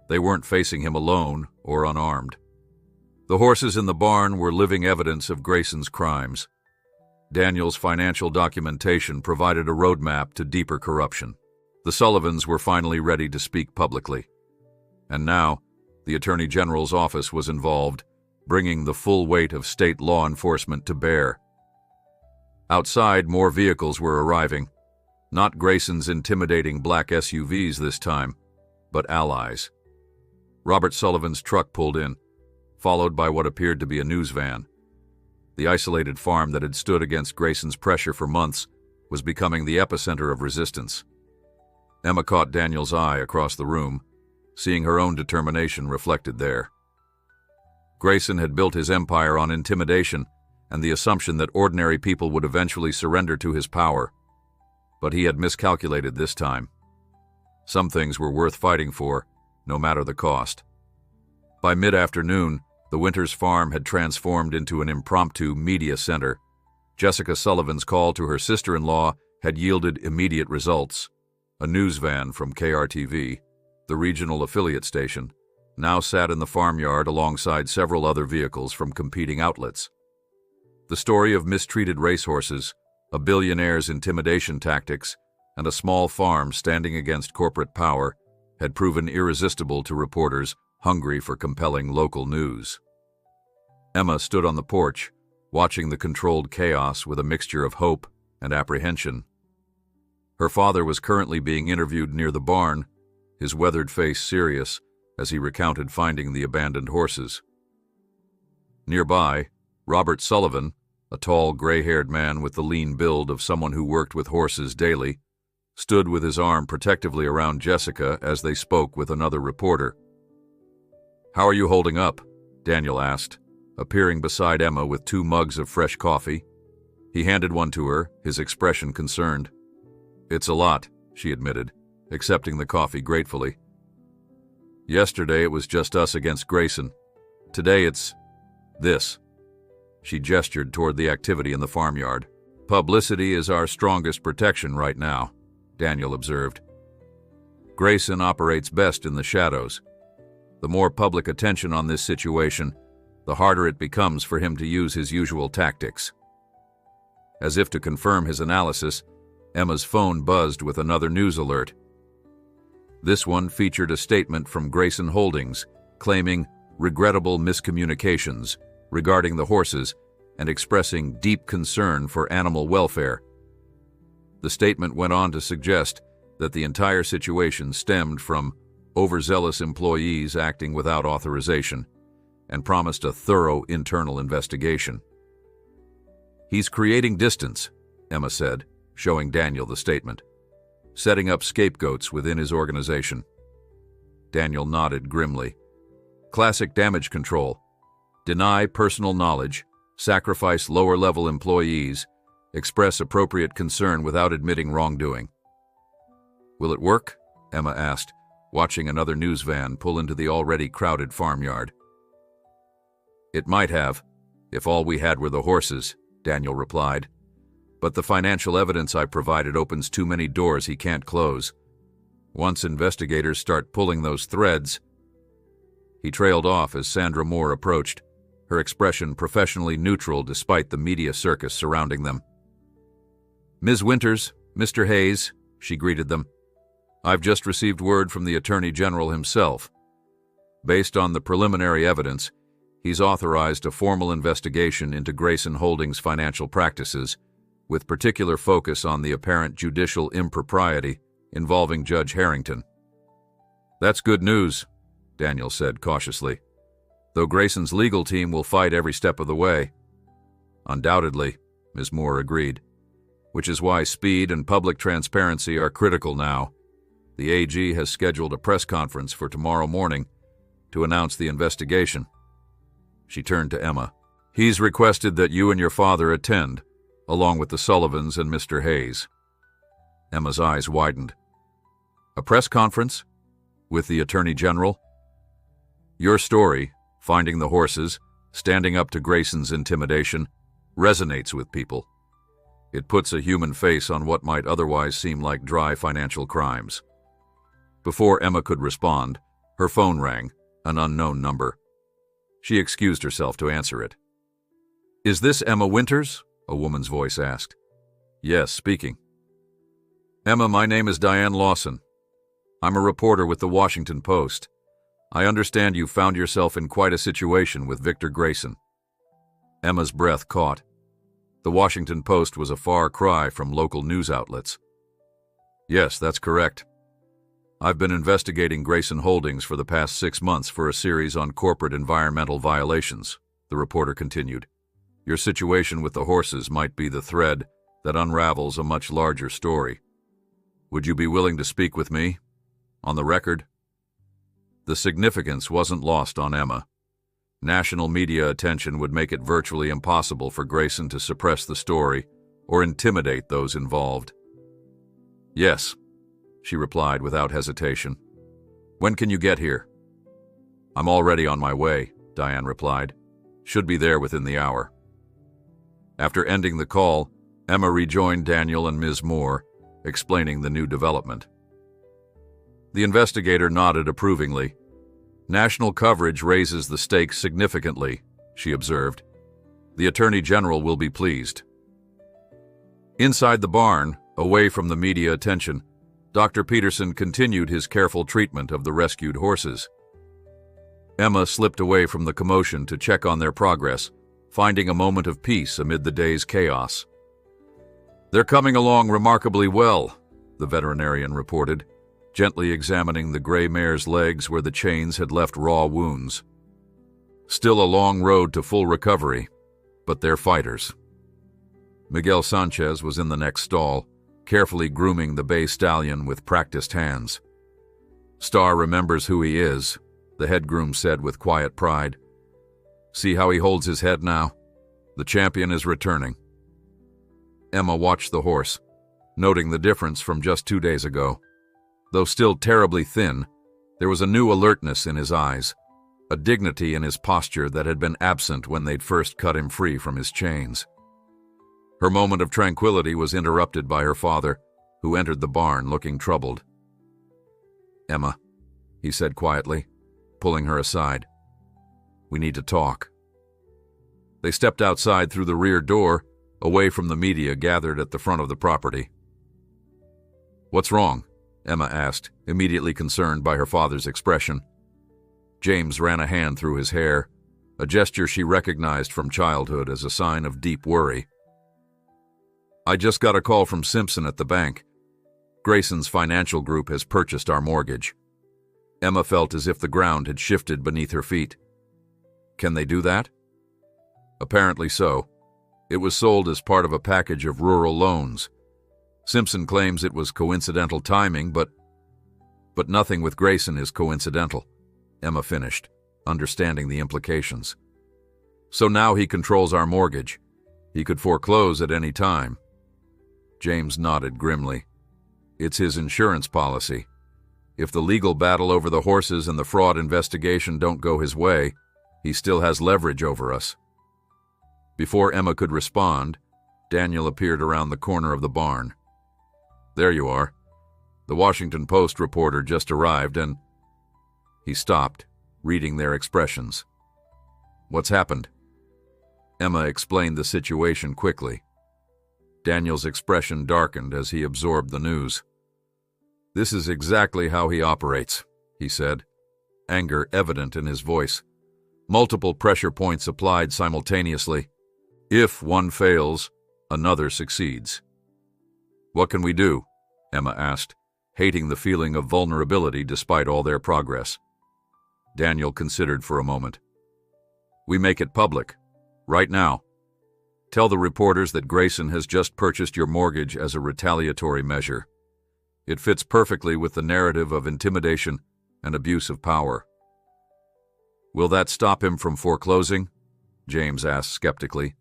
they weren't facing him alone or unarmed. The horses in the barn were living evidence of Grayson's crimes. Daniel's financial documentation provided a roadmap to deeper corruption. The Sullivans were finally ready to speak publicly. And now, the Attorney General's office was involved, bringing the full weight of state law enforcement to bear. Outside, more vehicles were arriving. Not Grayson's intimidating black SUVs this time, but allies. Robert Sullivan's truck pulled in, followed by what appeared to be a news van. The isolated farm that had stood against Grayson's pressure for months was becoming the epicenter of resistance. Emma caught Daniel's eye across the room, seeing her own determination reflected there. Grayson had built his empire on intimidation and the assumption that ordinary people would eventually surrender to his power. But he had miscalculated this time. Some things were worth fighting for, no matter the cost. By mid-afternoon, The Winters farm had transformed into an impromptu media center. Jessica Sullivan's call to her sister-in-law had yielded immediate results. A news van from KRTV, the regional affiliate station, now sat in the farmyard alongside several other vehicles from competing outlets. The story of mistreated racehorses, a billionaire's intimidation tactics, and a small farm standing against corporate power had proven irresistible to reporters hungry for compelling local news. Emma stood on the porch, watching the controlled chaos with a mixture of hope and apprehension. Her father was currently being interviewed near the barn, his weathered face serious as he recounted finding the abandoned horses. Nearby, Robert Sullivan, a tall, gray-haired man with the lean build of someone who worked with horses daily, stood with his arm protectively around Jessica as they spoke with another reporter. "How are you holding up?" Daniel asked, appearing beside Emma with 2 mugs of fresh coffee. He handed one to her, his expression concerned. "It's a lot," she admitted, accepting the coffee gratefully. "Yesterday it was just us against Grayson. Today it's this." She gestured toward the activity in the farmyard. "Publicity is our strongest protection right now," Daniel observed. "Grayson operates best in the shadows. The more public attention on this situation, the harder it becomes for him to use his usual tactics." As if to confirm his analysis, Emma's phone buzzed with another news alert. This one featured a statement from Grayson Holdings claiming regrettable miscommunications regarding the horses and expressing deep concern for animal welfare. The statement went on to suggest that the entire situation stemmed from overzealous employees acting without authorization and promised a thorough internal investigation. "He's creating distance," Emma said, showing Daniel the statement, "setting up scapegoats within his organization." Daniel nodded grimly. "Classic damage control. Deny personal knowledge, sacrifice lower-level employees, express appropriate concern without admitting wrongdoing." "Will it work?" Emma asked, watching another news van pull into the already crowded farmyard. "It might have, if all we had were the horses," Daniel replied. "But the financial evidence I provided opens too many doors he can't close. Once investigators start pulling those threads..." He trailed off as Sandra Moore approached, her expression professionally neutral despite the media circus surrounding them. "Ms. Winters, Mr. Hayes," she greeted them. "I've just received word from the Attorney General himself. Based on the preliminary evidence, he's authorized a formal investigation into Grayson Holdings' financial practices, with particular focus on the apparent judicial impropriety involving Judge Harrington." "That's good news," Daniel said cautiously, "though Grayson's legal team will fight every step of the way." "Undoubtedly," Ms. Moore agreed, "which is why speed and public transparency are critical now. The AG has scheduled a press conference for tomorrow morning to announce the investigation." She turned to Emma. "He's requested that you and your father attend, along with the Sullivans and Mr. Hayes." Emma's eyes widened. "A press conference? With the Attorney General?" "Your story, finding the horses, standing up to Grayson's intimidation, resonates with people. It puts a human face on what might otherwise seem like dry financial crimes." Before Emma could respond, her phone rang, an unknown number. She excused herself to answer it. "Is this Emma Winters?" a woman's voice asked. "Yes, speaking." "Emma, my name is Diane Lawson. I'm a reporter with the Washington Post. I understand you found yourself in quite a situation with Victor Grayson." Emma's breath caught. The Washington Post was a far cry from local news outlets. "Yes, that's correct. I've been investigating Grayson Holdings for the past 6 months for a series on corporate environmental violations," the reporter continued. "Your situation with the horses might be the thread that unravels a much larger story. Would you be willing to speak with me? On the record?" The significance wasn't lost on Emma. National media attention would make it virtually impossible for Grayson to suppress the story or intimidate those involved. "Yes," she replied without hesitation. "When can you get here?" "I'm already on my way," Diane replied. "Should be there within the hour." After ending the call, Emma rejoined Daniel and Ms. Moore, explaining the new development. The investigator nodded approvingly. "National coverage raises the stakes significantly," she observed. "The Attorney General will be pleased." Inside the barn, away from the media attention, Dr. Peterson continued his careful treatment of the rescued horses. Emma slipped away from the commotion to check on their progress, finding a moment of peace amid the day's chaos. "They're coming along remarkably well," the veterinarian reported, gently examining the gray mare's legs where the chains had left raw wounds. "Still a long road to full recovery, but they're fighters." Miguel Sanchez was in the next stall, carefully grooming the bay stallion with practiced hands. "Star remembers who he is," the head groom said with quiet pride. "See how he holds his head now? The champion is returning." Emma watched the horse, noting the difference from just 2 days ago. Though still terribly thin, there was a new alertness in his eyes, a dignity in his posture that had been absent when they'd first cut him free from his chains. Her moment of tranquility was interrupted by her father, who entered the barn looking troubled. "Emma," he said quietly, pulling her aside. "We need to talk." They stepped outside through the rear door, away from the media gathered at the front of the property. "What's wrong?" Emma asked, immediately concerned by her father's expression. James ran a hand through his hair, a gesture she recognized from childhood as a sign of deep worry. "I just got a call from Simpson at the bank. Grayson's financial group has purchased our mortgage." Emma felt as if the ground had shifted beneath her feet. "Can they do that?" "Apparently so. It was sold as part of a package of rural loans. Simpson claims it was coincidental timing, but nothing with Grayson is coincidental," Emma finished, understanding the implications. "So now he controls our mortgage. He could foreclose at any time." James nodded grimly. "It's his insurance policy. If the legal battle over the horses and the fraud investigation don't go his way, he still has leverage over us." Before Emma could respond, Daniel appeared around the corner of the barn. "There you are. The Washington Post reporter just arrived and—" He stopped, reading their expressions. "What's happened?" Emma explained the situation quickly. Daniel's expression darkened as he absorbed the news. "This is exactly how he operates," he said, anger evident in his voice. "Multiple pressure points applied simultaneously. If one fails, another succeeds." "What can we do?" Emma asked, hating the feeling of vulnerability despite all their progress. Daniel considered for a moment. "We make it public, right now. Tell the reporters that Grayson has just purchased your mortgage as a retaliatory measure. It fits perfectly with the narrative of intimidation and abuse of power." "Will that stop him from foreclosing?" James asked skeptically.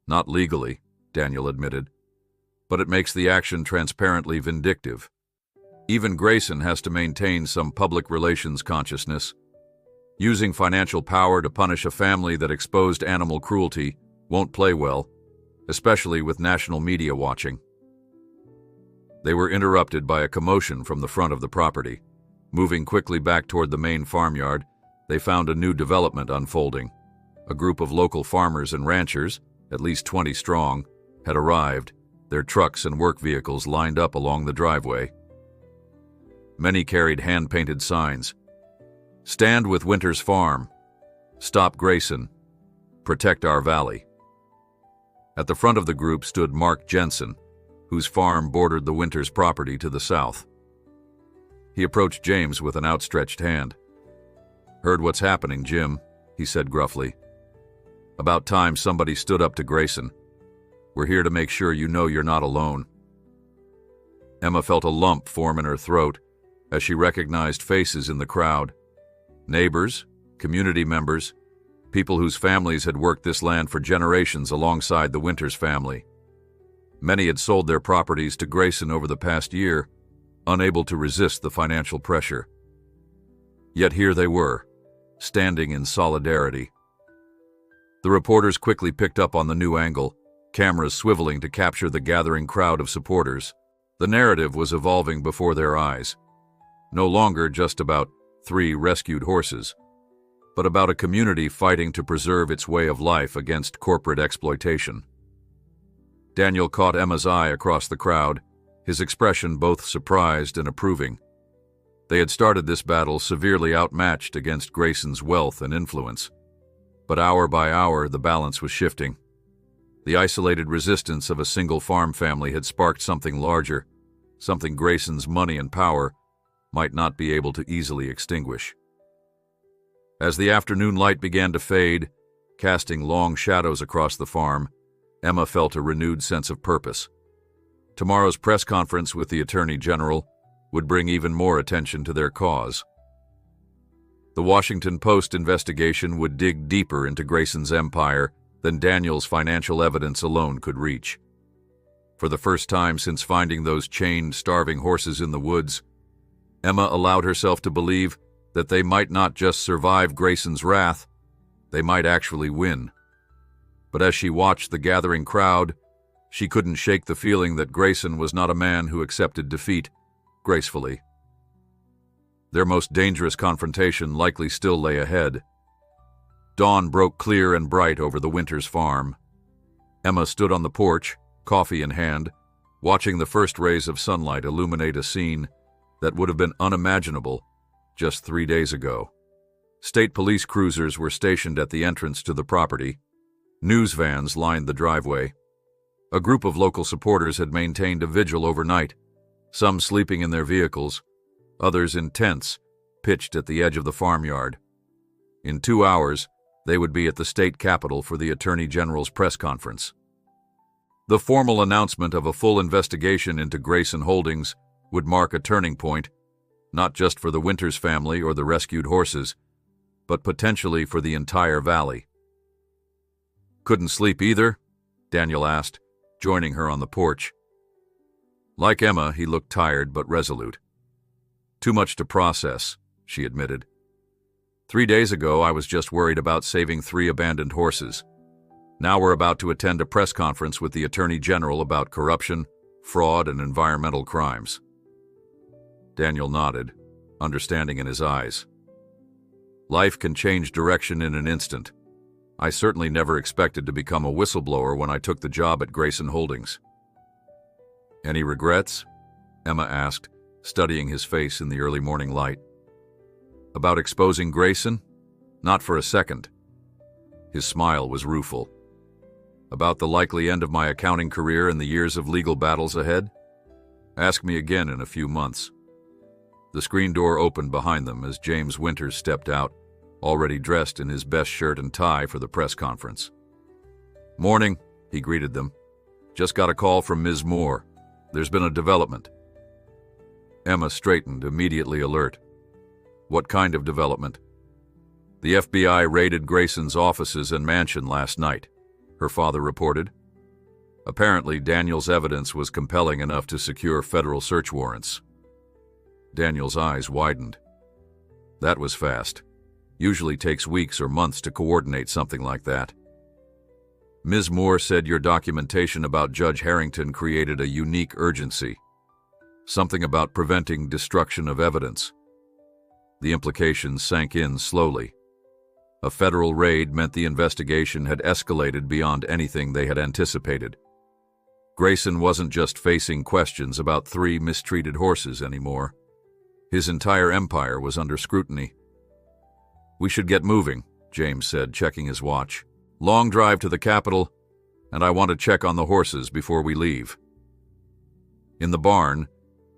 "Not legally," Daniel admitted, "but it makes the action transparently vindictive. Even Grayson has to maintain some public relations consciousness. Using financial power to punish a family that exposed animal cruelty won't play well, especially with national media watching." They were interrupted by a commotion from the front of the property. Moving quickly back toward the main farmyard, they found a new development unfolding. A group of local farmers and ranchers, at least 20 strong, had arrived, their trucks and work vehicles lined up along the driveway. Many carried hand-painted signs. "Stand with Winter's Farm," "Stop Grayson," "Protect our Valley." At the front of the group stood Mark Jensen, whose farm bordered the Winters property to the south. He approached James with an outstretched hand. "Heard what's happening, Jim," he said gruffly. "About time somebody stood up to Grayson. We're here to make sure you know you're not alone." Emma felt a lump form in her throat as she recognized faces in the crowd. Neighbors, community members, people whose families had worked this land for generations alongside the Winters family. Many had sold their properties to Grayson over the past year, unable to resist the financial pressure. Yet here they were, standing in solidarity. The reporters quickly picked up on the new angle, cameras swiveling to capture the gathering crowd of supporters. The narrative was evolving before their eyes. No longer just about 3 rescued horses, but about a community fighting to preserve its way of life against corporate exploitation. Daniel caught Emma's eye across the crowd, his expression both surprised and approving. They had started this battle severely outmatched against Grayson's wealth and influence. But hour by hour, the balance was shifting. The isolated resistance of a single farm family had sparked something larger, something Grayson's money and power might not be able to easily extinguish. As the afternoon light began to fade, casting long shadows across the farm, Emma felt a renewed sense of purpose. Tomorrow's press conference with the Attorney General would bring even more attention to their cause. The Washington Post investigation would dig deeper into Grayson's empire than Daniel's financial evidence alone could reach. For the first time since finding those chained, starving horses in the woods, Emma allowed herself to believe that they might not just survive Grayson's wrath, they might actually win. But as she watched the gathering crowd, she couldn't shake the feeling that Grayson was not a man who accepted defeat gracefully. Their most dangerous confrontation likely still lay ahead. Dawn broke clear and bright over the Winters farm. Emma stood on the porch, coffee in hand, watching the first rays of sunlight illuminate a scene that would have been unimaginable just 3 days ago. State police cruisers were stationed at the entrance to the property. News vans lined the driveway. A group of local supporters had maintained a vigil overnight, some sleeping in their vehicles, others in tents pitched at the edge of the farmyard. In 2 hours, they would be at the state capitol for the Attorney General's press conference. The formal announcement of a full investigation into Grayson Holdings would mark a turning point, not just for the Winters family or the rescued horses, but potentially for the entire valley. "Couldn't sleep either?" Daniel asked, joining her on the porch. Like Emma, he looked tired but resolute. "Too much to process," she admitted. 3 days ago, I was just worried about saving 3 abandoned horses. Now we're about to attend a press conference with the Attorney General about corruption, fraud, and environmental crimes. Daniel nodded, understanding in his eyes. Life can change direction in an instant. I certainly never expected to become a whistleblower when I took the job at Grayson Holdings. "Any regrets?" Emma asked, studying his face in the early morning light. "About exposing Grayson? Not for a second." His smile was rueful. "About the likely end of my accounting career and the years of legal battles ahead? Ask me again in a few months." The screen door opened behind them as James Winters stepped out, already dressed in his best shirt and tie for the press conference. "Morning," he greeted them. "Just got a call from Ms. Moore. There's been a development." Emma straightened, immediately alert. "What kind of development?" "The FBI raided Grayson's offices and mansion last night," her father reported. Apparently, Daniel's evidence was compelling enough to secure federal search warrants. Daniel's eyes widened. That was fast. Usually takes weeks or months to coordinate something like that. "Ms. Moore said your documentation about Judge Harrington created a unique urgency. Something about preventing destruction of evidence." The implications sank in slowly. A federal raid meant the investigation had escalated beyond anything they had anticipated. Grayson wasn't just facing questions about 3 mistreated horses anymore. His entire empire was under scrutiny. "We should get moving," James said, checking his watch. "Long drive to the Capitol, and I want to check on the horses before we leave." In the barn,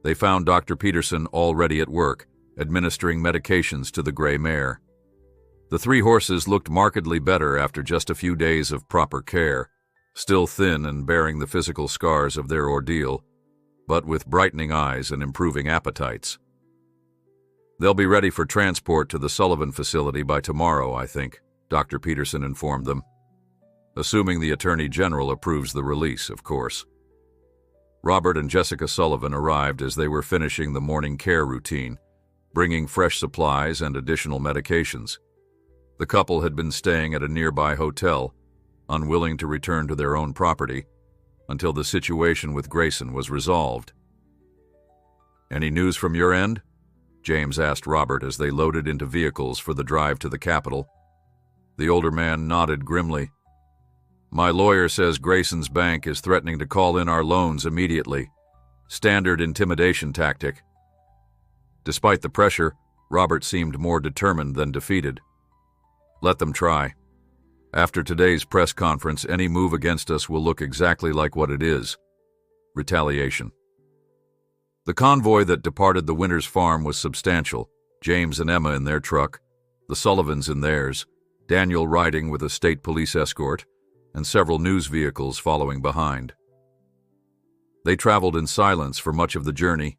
they found Dr. Peterson already at work, administering medications to the gray mare. The 3 horses looked markedly better after just a few days of proper care, still thin and bearing the physical scars of their ordeal, but with brightening eyes and improving appetites. "They'll be ready for transport to the Sullivan facility by tomorrow, I think," Dr. Peterson informed them. "Assuming the Attorney General approves the release, of course." Robert and Jessica Sullivan arrived as they were finishing the morning care routine, bringing fresh supplies and additional medications. The couple had been staying at a nearby hotel, unwilling to return to their own property until the situation with Grayson was resolved. "Any news from your end?" James asked Robert as they loaded into vehicles for the drive to the Capitol. The older man nodded grimly. "My lawyer says Grayson's bank is threatening to call in our loans immediately. Standard intimidation tactic." Despite the pressure, Robert seemed more determined than defeated. "Let them try. After today's press conference, any move against us will look exactly like what it is: retaliation." The convoy that departed the Winters farm was substantial. James and Emma in their truck, the Sullivans in theirs, Daniel riding with a state police escort, and several news vehicles following behind. They traveled in silence for much of the journey,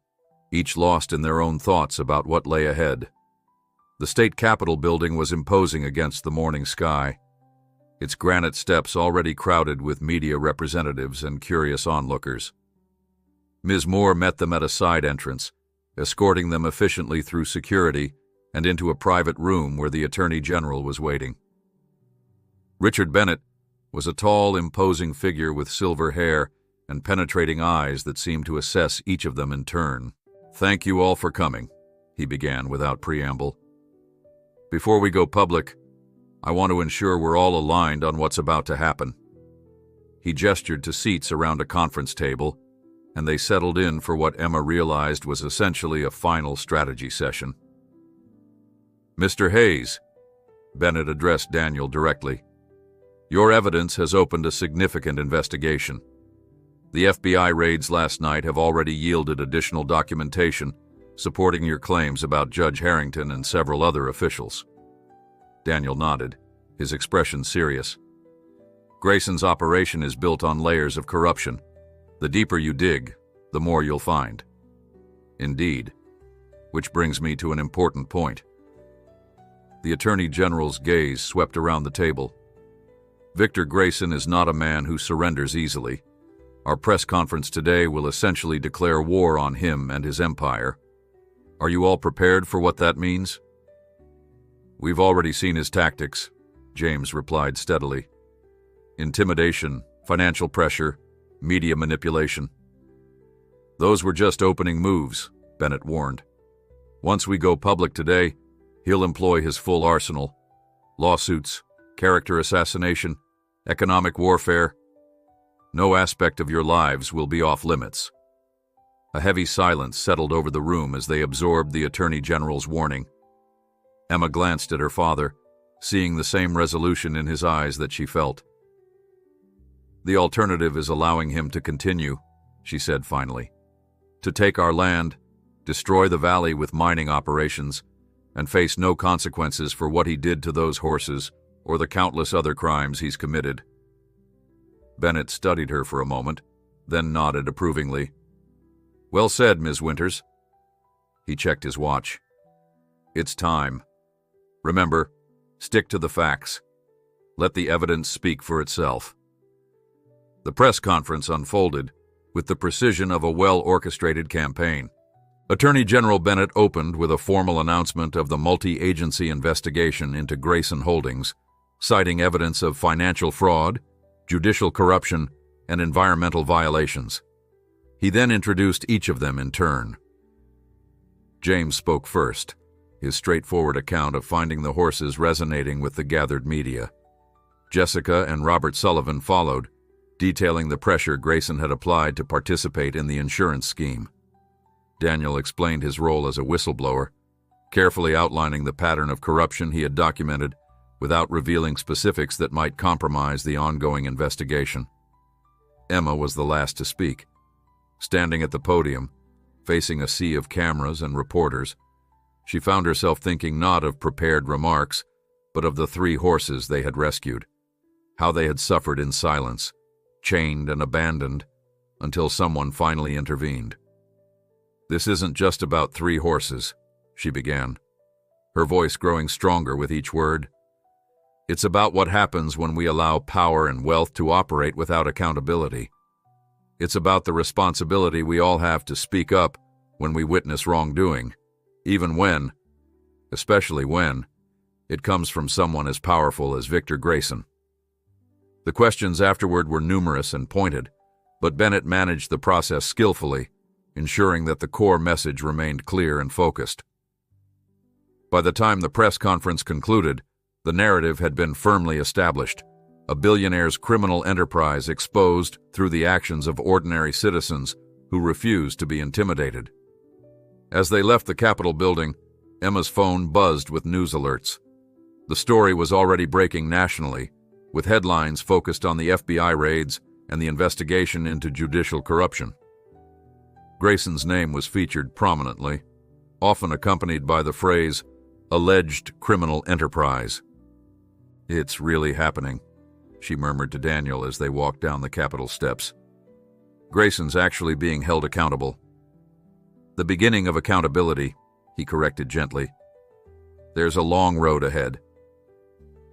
each lost in their own thoughts about what lay ahead. The state capitol building was imposing against the morning sky, its granite steps already crowded with media representatives and curious onlookers. Ms. Moore met them at a side entrance, escorting them efficiently through security and into a private room where the Attorney General was waiting. Richard Bennett was a tall, imposing figure with silver hair and penetrating eyes that seemed to assess each of them in turn. "Thank you all for coming," he began without preamble. "Before we go public, I want to ensure we're all aligned on what's about to happen." He gestured to seats around a conference table, and they settled in for what Emma realized was essentially a final strategy session. "Mr. Hayes," Bennett addressed Daniel directly, "your evidence has opened a significant investigation. The FBI raids last night have already yielded additional documentation supporting your claims about Judge Harrington and several other officials." Daniel nodded, his expression serious. "Grayson's operation is built on layers of corruption. The deeper you dig, the more you'll find." "Indeed. Which brings me to an important point." The Attorney General's gaze swept around the table. "Victor Grayson is not a man who surrenders easily. Our press conference today will essentially declare war on him and his empire. Are you all prepared for what that means?" "We've already seen his tactics," James replied steadily. "Intimidation, financial pressure, media manipulation." "Those were just opening moves," Bennett warned. "Once we go public today, he'll employ his full arsenal: lawsuits, character assassination, economic warfare. No aspect of your lives will be off limits." A heavy silence settled over the room as they absorbed the Attorney General's warning. Emma glanced at her father, seeing the same resolution in his eyes that she felt. "The alternative is allowing him to continue," she said finally. "To take our land, destroy the valley with mining operations, and face no consequences for what he did to those horses or the countless other crimes he's committed." Bennett studied her for a moment, then nodded approvingly. "Well said, Ms. Winters." He checked his watch. "It's time. Remember, stick to the facts. Let the evidence speak for itself." The press conference unfolded with the precision of a well-orchestrated campaign. Attorney General Bennett opened with a formal announcement of the multi-agency investigation into Grayson Holdings, citing evidence of financial fraud, judicial corruption, and environmental violations. He then introduced each of them in turn. James spoke first, his straightforward account of finding the horses resonating with the gathered media. Jessica and Robert Sullivan followed, detailing the pressure Grayson had applied to participate in the insurance scheme. Daniel explained his role as a whistleblower, carefully outlining the pattern of corruption he had documented without revealing specifics that might compromise the ongoing investigation. Emma was the last to speak. Standing at the podium, facing a sea of cameras and reporters, she found herself thinking not of prepared remarks, but of the 3 horses they had rescued, how they had suffered in silence, chained and abandoned, until someone finally intervened. "This isn't just about 3 horses," she began, her voice growing stronger with each word. "It's about what happens when we allow power and wealth to operate without accountability. It's about the responsibility we all have to speak up when we witness wrongdoing, even when, especially when, It comes from someone as powerful as Victor Grayson. The questions afterward were numerous and pointed, but Bennett managed the process skillfully, ensuring that the core message remained clear and focused. By the time the press conference concluded, the narrative had been firmly established, a billionaire's criminal enterprise exposed through the actions of ordinary citizens who refused to be intimidated. As they left the Capitol building, Emma's phone buzzed with news alerts. The story was already breaking nationally, with headlines focused on the FBI raids and the investigation into judicial corruption. Grayson's name was featured prominently, often accompanied by the phrase, "alleged criminal enterprise." "It's really happening," she murmured to Daniel as they walked down the Capitol steps. "Grayson's actually being held accountable." "The beginning of accountability," he corrected gently. "There's a long road ahead."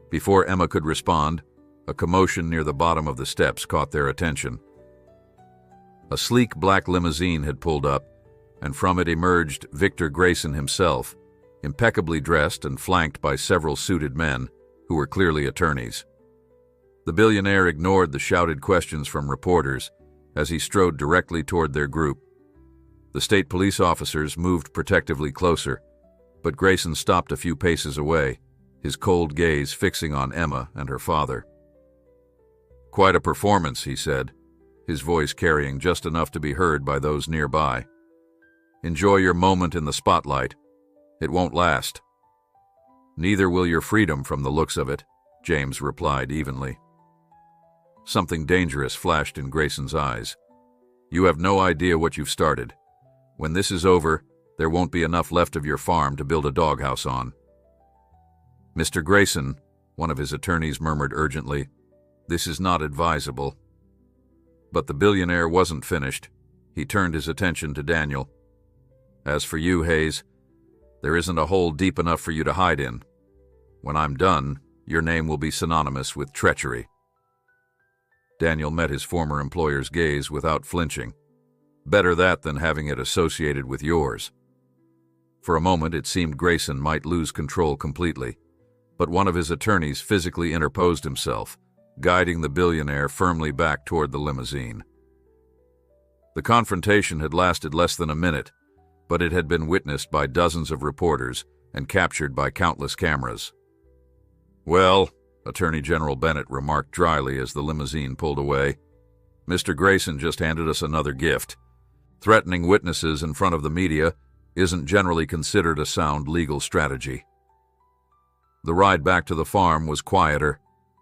Before Emma could respond, a commotion near the bottom of the steps caught their attention. A sleek black limousine had pulled up, and from it emerged Victor Grayson himself, impeccably dressed and flanked by several suited men, who were clearly attorneys. The billionaire ignored the shouted questions from reporters as he strode directly toward their group. The state police officers moved protectively closer, but Grayson stopped a few paces away, his cold gaze fixing on Emma and her father. "Quite a performance," he said, his voice carrying just enough to be heard by those nearby. "Enjoy your moment in the spotlight. It won't last." "Neither will your freedom from the looks of it," James replied evenly. Something dangerous flashed in Grayson's eyes. "You have no idea what you've started. When this is over, there won't be enough left of your farm to build a doghouse on." "Mr. Grayson," one of his attorneys murmured urgently, "this is not advisable." But the billionaire wasn't finished. He turned his attention to Daniel. "As for you, Hayes, there isn't a hole deep enough for you to hide in. When I'm done, your name will be synonymous with treachery." Daniel met his former employer's gaze without flinching. "Better that than having it associated with yours." For a moment it seemed Grayson might lose control completely, but one of his attorneys physically interposed himself, guiding the billionaire firmly back toward the limousine. The confrontation had lasted less than a minute, but it had been witnessed by dozens of reporters and captured by countless cameras. "Well," Attorney General Bennett remarked dryly as the limousine pulled away, "Mr. Grayson just handed us another gift. Threatening witnesses in front of the media isn't generally considered a sound legal strategy." The ride back to the farm was quieter,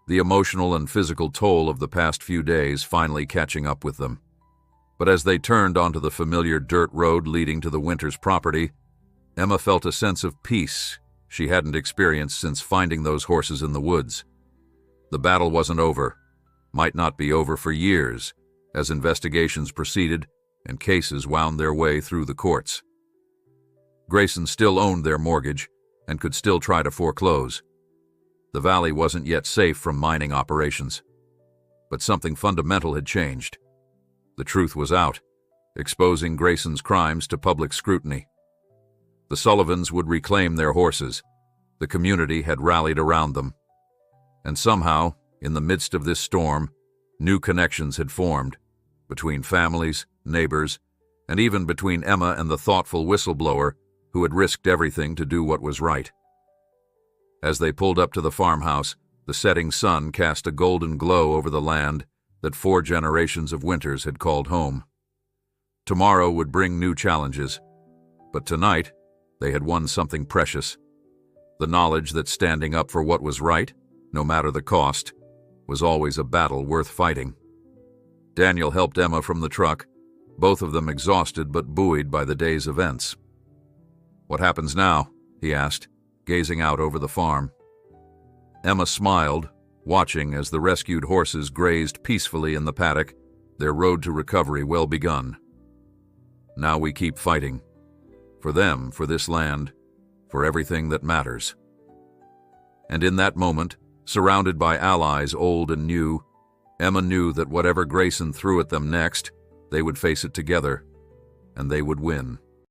the emotional and physical toll of the past few days finally catching up with them. But as they turned onto the familiar dirt road leading to the Winters property, Emma felt a sense of peace she hadn't experienced since finding those horses in the woods. The battle wasn't over, might not be over for years, as investigations proceeded and cases wound their way through the courts. Grayson still owned their mortgage and could still try to foreclose. The valley wasn't yet safe from mining operations. But something fundamental had changed. The truth was out, exposing Grayson's crimes to public scrutiny. The Sullivans would reclaim their horses. The community had rallied around them. And somehow, in the midst of this storm, new connections had formed, between families, neighbors, and even between Emma and the thoughtful whistleblower who had risked everything to do what was right. As they pulled up to the farmhouse, the setting sun cast a golden glow over the land that 4 generations of Winters had called home. Tomorrow would bring new challenges, but tonight they had won something precious. The knowledge that standing up for what was right, no matter the cost, was always a battle worth fighting. Daniel helped Emma from the truck, both of them exhausted but buoyed by the day's events. "What happens now?" he asked, gazing out over the farm. Emma smiled, watching as the rescued horses grazed peacefully in the paddock, their road to recovery well begun. "Now we keep fighting. For them, for this land, for everything that matters." And in that moment, surrounded by allies old and new, Emma knew that whatever Grayson threw at them next, they would face it together, and they would win.